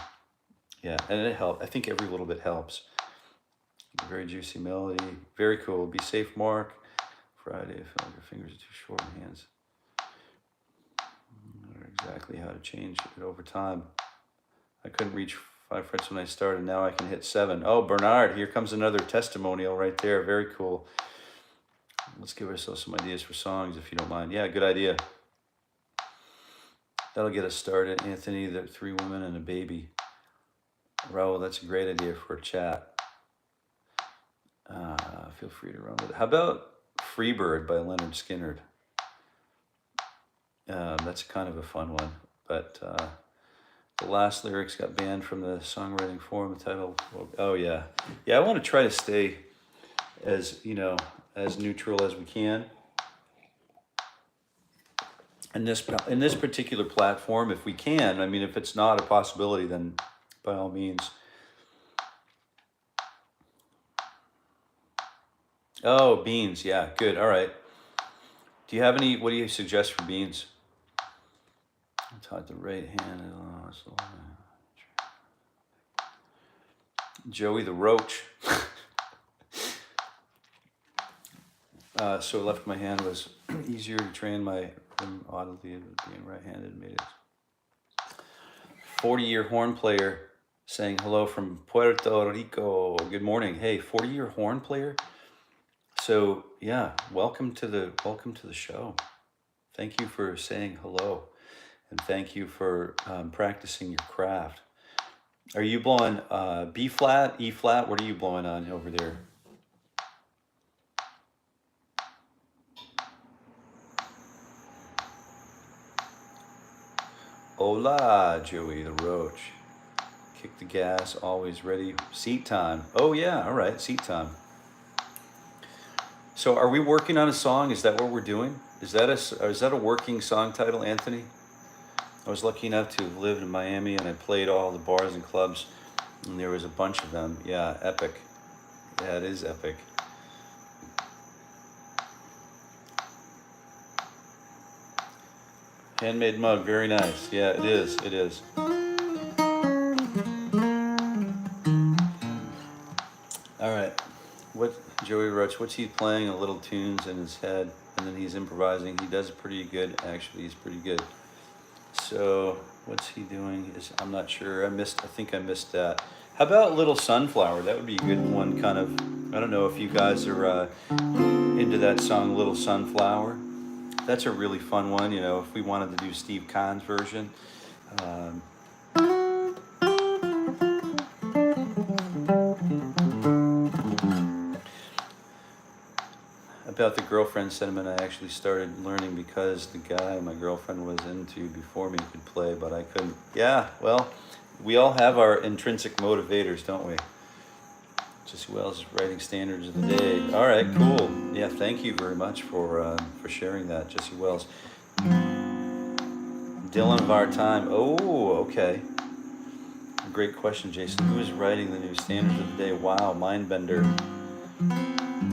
Speaker 1: Yeah, and it helps. I think every little bit helps. Very juicy melody. Very cool. Be safe, Mark. Friday, I feel like your fingers are too short in hands. Exactly how to change it over time. I couldn't reach 5 frets when I started. Now I can hit 7. Oh, Bernard, here comes another testimonial right there. Very cool. Let's give ourselves some ideas for songs, if you don't mind. Yeah, good idea. That'll get us started. Anthony, the 3 women and a baby. Raul, that's a great idea for a chat. Feel free to run with it. How about Freebird by Leonard Skinner? That's kind of a fun one, but The last lyrics got banned from the songwriting forum. The title, oh yeah. Yeah, I want to try to stay as, you know, as neutral as we can. In this particular platform, if we can, I mean, if it's not a possibility, then by all means. Oh, beans, yeah, good, all right. Do you have any, what do you suggest for beans? Taught the right hand. 𝗬𝗍𝗶𝗴. So left my hand was easier to train my oddly being right-handed made it. 40-year horn player saying hello from Puerto Rico. Good morning. Hey, 40-year horn player. So yeah, welcome to the show. Thank you for saying hello, and thank you for practicing your craft. Are you blowing B flat, E flat? What are you blowing on over there? Hola, Joey the Roach. Kick the gas, always ready. Seat time. Oh yeah, all right, seat time. So are we working on a song? Is that what we're doing? Is that a working song title, Anthony? I was lucky enough to live in Miami, and I played all the bars and clubs, and there was a bunch of them. Yeah, epic. Yeah, it is epic. Handmade mug, very nice. Yeah, it is, it is. All right, what Joey Roach, what's he playing? A little tunes in his head, and then he's improvising. He does pretty good, actually, he's pretty good. So, what's he doing? I'm not sure, I think I missed that. How about Little Sunflower? That would be a good one, kind of. I don't know if you guys are into that song, Little Sunflower. That's a really fun one, you know, if we wanted to do Steve Kahn's version. About the girlfriend sentiment, I actually started learning because the guy my girlfriend was into before me could play, but I couldn't. Yeah, well, we all have our intrinsic motivators, don't we? Jessie Wells is writing standards of the day. All right, cool. Yeah, thank you very much for sharing that, Jessie Wells. Dylan of our time. Oh, okay. Great question, Jason. Who is writing the new standards of the day? Wow, Mindbender.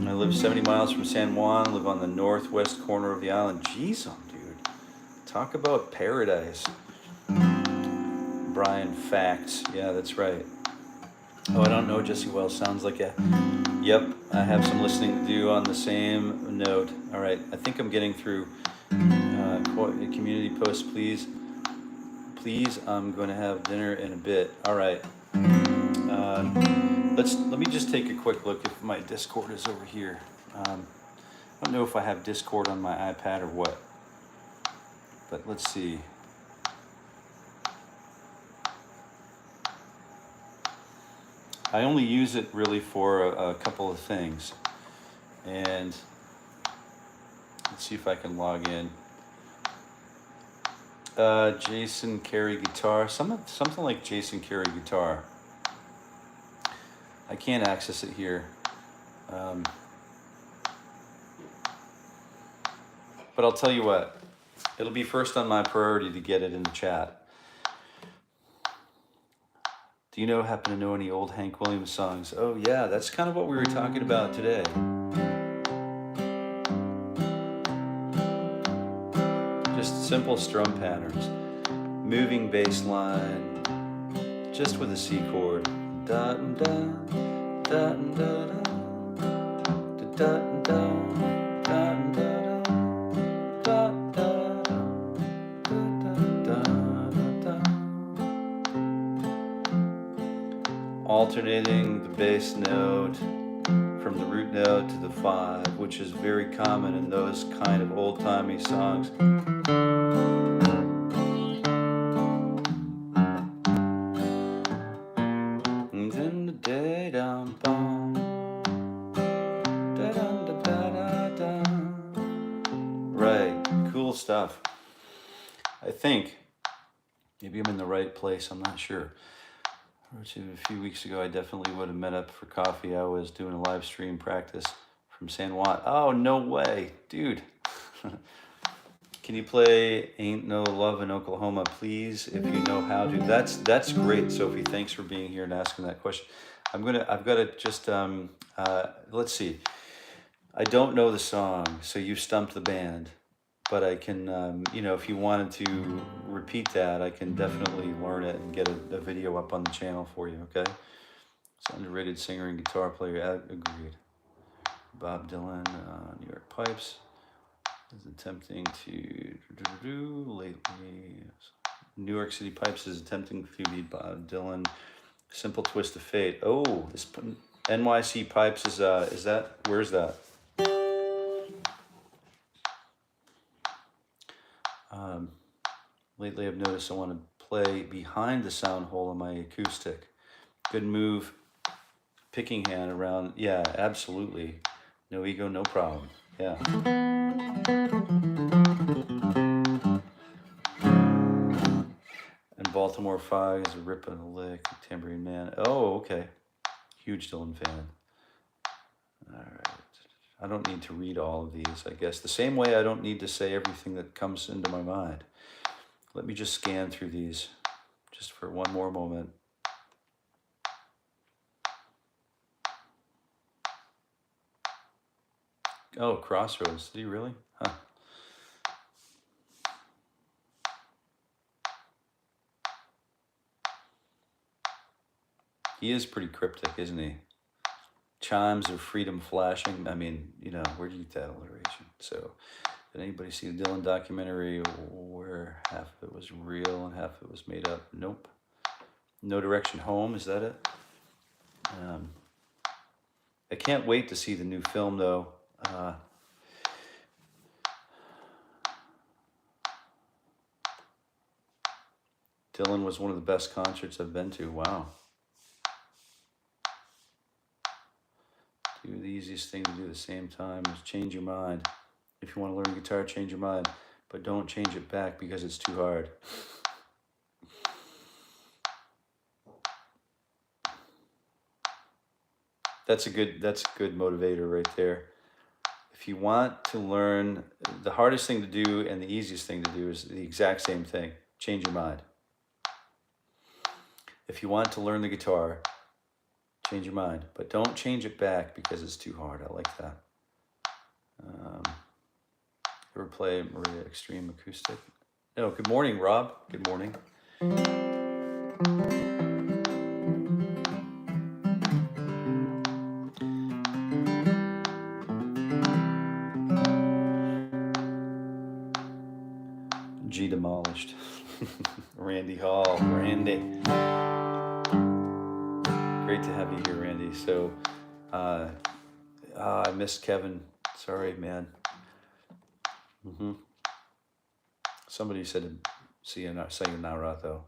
Speaker 1: I live 70 miles from San Juan, live on the northwest corner of the island. Jeez, dude. Talk about paradise. Brian, facts. Yeah, that's right. Oh, I don't know, Jessie Wells. Sounds like a... Yep, I have some listening to do on the same note. All right, I think I'm getting through community posts, please. Please, I'm going to have dinner in a bit. All right. Let me just take a quick look if my Discord is over here. I don't know if I have Discord on my iPad or what, but let's see. I only use it really for a couple of things, and let's see if I can log in. Jason Carey guitar, something like Jason Carey guitar. I can't access it here, but I'll tell you what, it'll be first on my priority to get it in the chat. Do you happen to know any old Hank Williams songs? Oh yeah, that's kind of what we were talking about today. Just simple strum patterns, moving bass line, just with a C chord. Da da da da da da da. Alternating the bass note from the root note to the 5, which is very common in those kind of old-timey songs. And then the day down, right, cool stuff. I think Maybe I'm in the right place, I'm not sure. A few weeks ago, I definitely would have met up for coffee. I was doing a live stream practice from San Juan. Oh, no way, dude. Can you play Ain't No Love in Oklahoma, please, if you know how to? That's great, Sophie. Thanks for being here and asking that question. I've got to just, let's see. I don't know the song, so you stumped the band. But I can, you know, if you wanted to repeat that, I can definitely learn it and get a video up on the channel for you, okay? It's an underrated singer and guitar player, agreed. Bob Dylan, New York Pipes, is attempting to, lately, New York City Pipes is attempting to beat Bob Dylan, Simple Twist of Fate. Oh, this NYC Pipes is that, where's that? Lately I've noticed I want to play behind the sound hole on my acoustic. Good move, picking hand around. Yeah, absolutely. No ego, no problem. Yeah. And Baltimore Fog is a rip on a lick, Tambourine Man. Oh, okay. Huge Dylan fan. All right. I don't need to read all of these, I guess. The same way I don't need to say everything that comes into my mind. Let me just scan through these just for one more moment. Oh, Crossroads. Did he really? Huh. He is pretty cryptic, isn't he? Chimes of freedom flashing. I mean, you know, where do you get that alliteration? So, did anybody see the Dylan documentary where half of it was real and half of it was made up? Nope. No Direction Home, is that it? I can't wait to see the new film, though. Dylan was one of the best concerts I've been to. Wow. Do the easiest thing to do at the same time is change your mind. If you want to learn guitar, change your mind, but don't change it back because it's too hard. That's a good motivator right there. If you want to learn, the hardest thing to do and the easiest thing to do is the exact same thing. Change your mind. If you want to learn the guitar, change your mind, but don't change it back because it's too hard. I like that. Ever play Maria Extreme Acoustic? No, good morning, Rob. Good morning. G demolished. Randy Hall. Randy. Great to have you here, Randy. So, I missed Kevin. Sorry, man. Somebody said sayonara, though.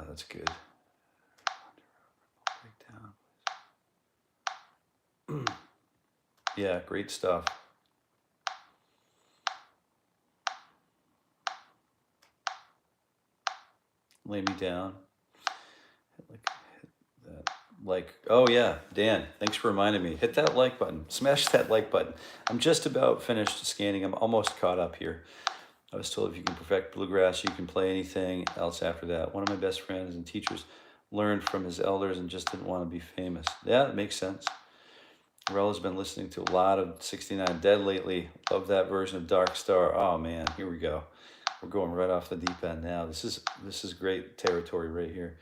Speaker 1: That's good. Yeah, great stuff. Lay me down. Oh yeah, Dan, thanks for reminding me. Hit that like button. Smash that like button. I'm just about finished scanning. I'm almost caught up here. I was told if you can perfect bluegrass, you can play anything else after that. One of my best friends and teachers learned from his elders and just didn't want to be famous. Yeah, that makes sense. Rella's been listening to a lot of 69 Dead lately. Love that version of Dark Star. Oh man, here we go. We're going right off the deep end now. This is great territory right here.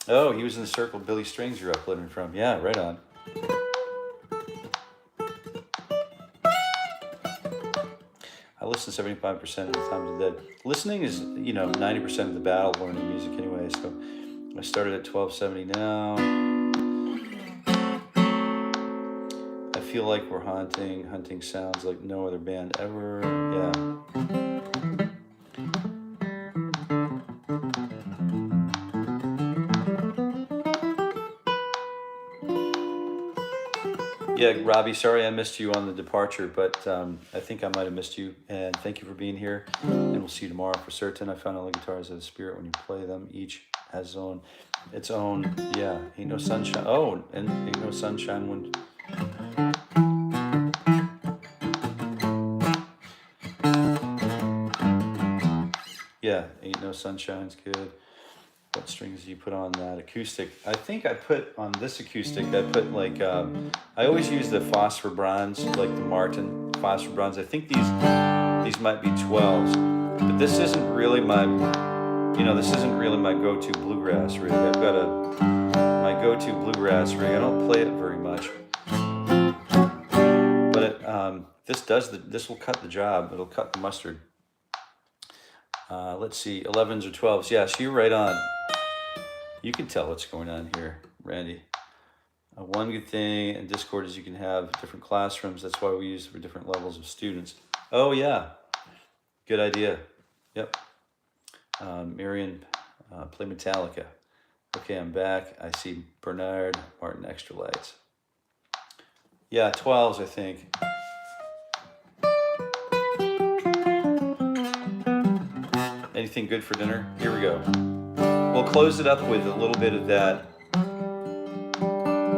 Speaker 1: Oh, he was in the circle Billy Strings you're uplifting from. Yeah, right on. I listen 75% of the time to Dead. Listening is, 90% of the battle learning music anyway. So I started at 1270 now. I feel like we're hunting sounds like no other band ever. Yeah. Yeah, Robbie, sorry I missed you on the departure, but I think I might have missed you. And thank you for being here. And we'll see you tomorrow for certain. I found all the guitars have a spirit when you play them. Each has its own, yeah, ain't no sunshine. Oh, and ain't no sunshine when... Yeah, ain't no sunshine's good. What strings do you put on that acoustic? I think I put on this acoustic, I put like, I always use the phosphor bronze, like the Martin phosphor bronze. I think these might be 12s, but this isn't really my, this isn't really my go-to bluegrass rig. I've got my go-to bluegrass rig. I don't play it very much, but this will cut the job. It'll cut the mustard. Let's see, 11s or 12s. Yeah, so you're right on. You can tell what's going on here, Randy. One good thing in Discord is you can have different classrooms. That's why we use it for different levels of students. Oh, yeah. Good idea. Yep. Marion, play Metallica. Okay, I'm back. I see Bernard, Martin, extra lights. Yeah, 12s, I think. Anything good for dinner? Here we go. We'll close it up with a little bit of that,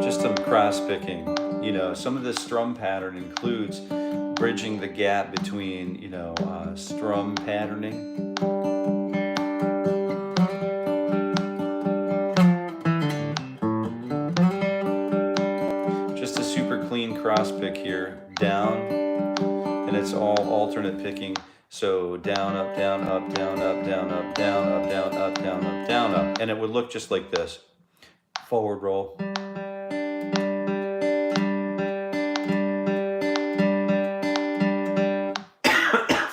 Speaker 1: just some cross picking. Some of this strum pattern includes bridging the gap between, strum patterning. Just a super clean cross pick here, down, and it's all alternate picking. So down, up, down, up, down, up, down, up, down, up, down, up, down, up, down, up. And it would look just like this. Forward roll.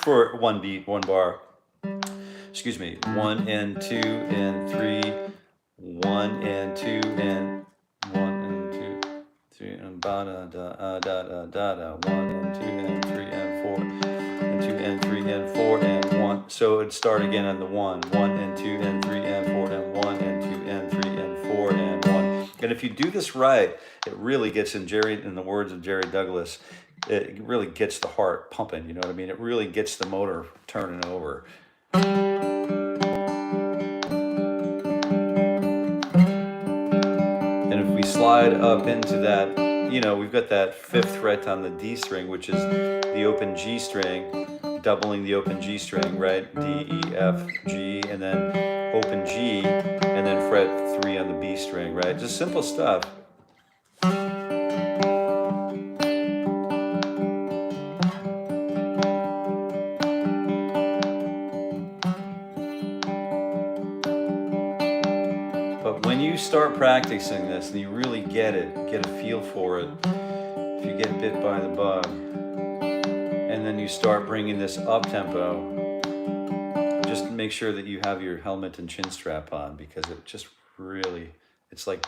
Speaker 1: For one beat, one bar. Excuse me. 1 and 2 and 3. 1 and 2 and 1 and 2, 3 and ba da da da da da da. 1 and 2 and 3 and 4. 2 and 3 and 4 and 1. So it'd start again on the 1. 1 and 2 and 3 and 4 and 1 and 2 and 3 and 4 and 1. And if you do this right, it really gets in the words of Jerry Douglas, it really gets the heart pumping, you know what I mean? It really gets the motor turning over. And if we slide up into that, we've got that 5th fret on the D string, which is the open G string, doubling the open G string, right? D, E, F, G, and then open G, and then fret 3 on the B string, right? Just simple stuff. But when you start practicing this and you really get it, get a feel for it, if you get bit by the bug, and then you start bringing this up tempo, just make sure that you have your helmet and chin strap on, because it just really, it's like,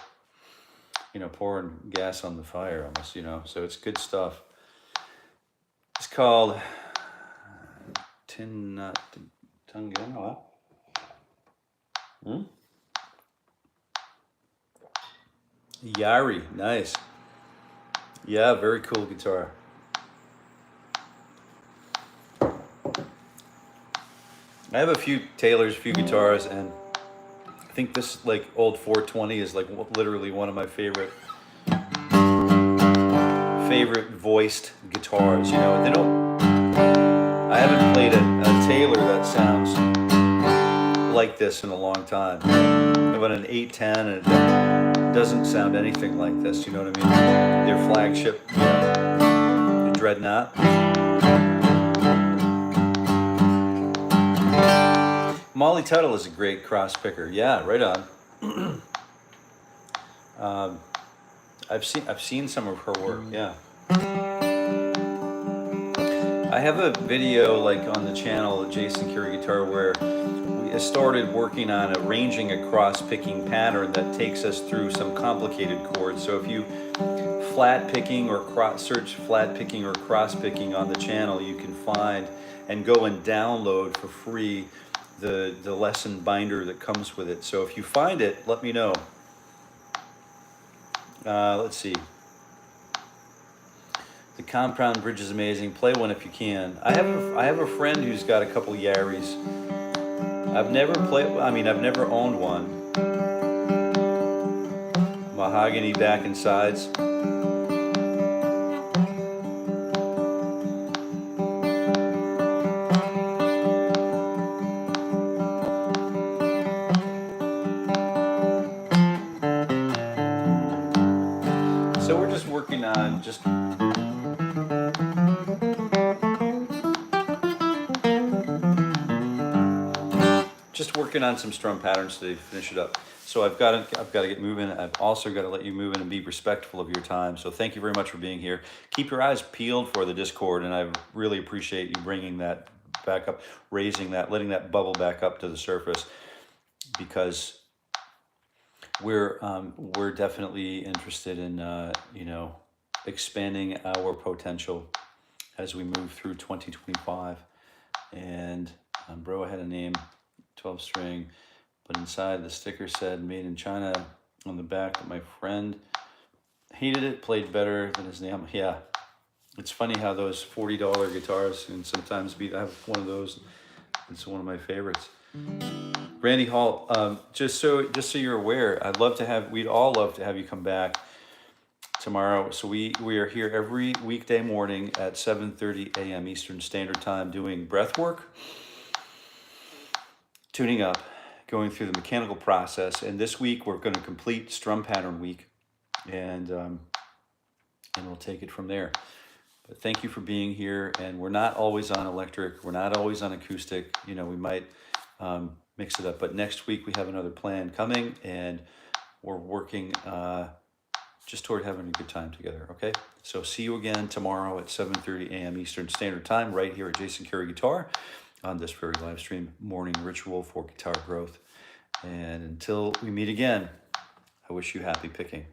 Speaker 1: pouring gas on the fire almost, so it's good stuff. It's called 𝗕𝗿𝗃𝗃. Yari, nice. Yeah, very cool guitar. I have a few Taylors, a few guitars, and I think this like old 420 is like literally one of my favorite voiced guitars. They don't. I haven't played a Taylor that sounds like this in a long time. I've got an 810, and it doesn't sound anything like this. You know what I mean? Their flagship, the Dreadnought. Molly Tuttle is a great cross picker. Yeah, right on. I've seen some of her work. Yeah. I have a video like on the channel, Jason Carey Guitar, where we started working on arranging a cross-picking pattern that takes us through some complicated chords. So if you flat picking or search flat picking or cross picking on the channel, you can find and go and download for free the lesson binder that comes with it. So if you find it, let me know. Let's see. The compound bridge is amazing. Play one if you can. I have a friend who's got a couple 𝗬𝗄𝗄s. I've never owned one. Mahogany back and sides. So we're just working on just working on some strum patterns to finish it up. So I've got to get moving. I've also got to let you move in and be respectful of your time. So thank you very much for being here. Keep your eyes peeled for the Discord, and I really appreciate you bringing that back up, raising that, letting that bubble back up to the surface, because we're definitely interested in you know, expanding our potential as we move through 2025. And bro had a name, 12 string, but inside the sticker said made in China on the back. But my friend hated it, played better than his name. Yeah, it's funny how those $40 guitars can sometimes be. I have one of those. It's one of my favorites. Randy Hall, just so you're aware, we'd all love to have you come back tomorrow. So we are here every weekday morning at 7:30 a.m. Eastern Standard Time doing breath work, tuning up, going through the mechanical process. And this week we're going to complete strum pattern week, and we'll take it from there. But thank you for being here. And we're not always on electric. We're not always on acoustic. You know, we might mix it up. But next week we have another plan coming, and we're working just toward having a good time together, okay? So see you again tomorrow at 7:30 a.m. Eastern Standard Time right here at Jason Carey Guitar on this very live stream morning ritual for guitar growth. And until we meet again, I wish you happy picking.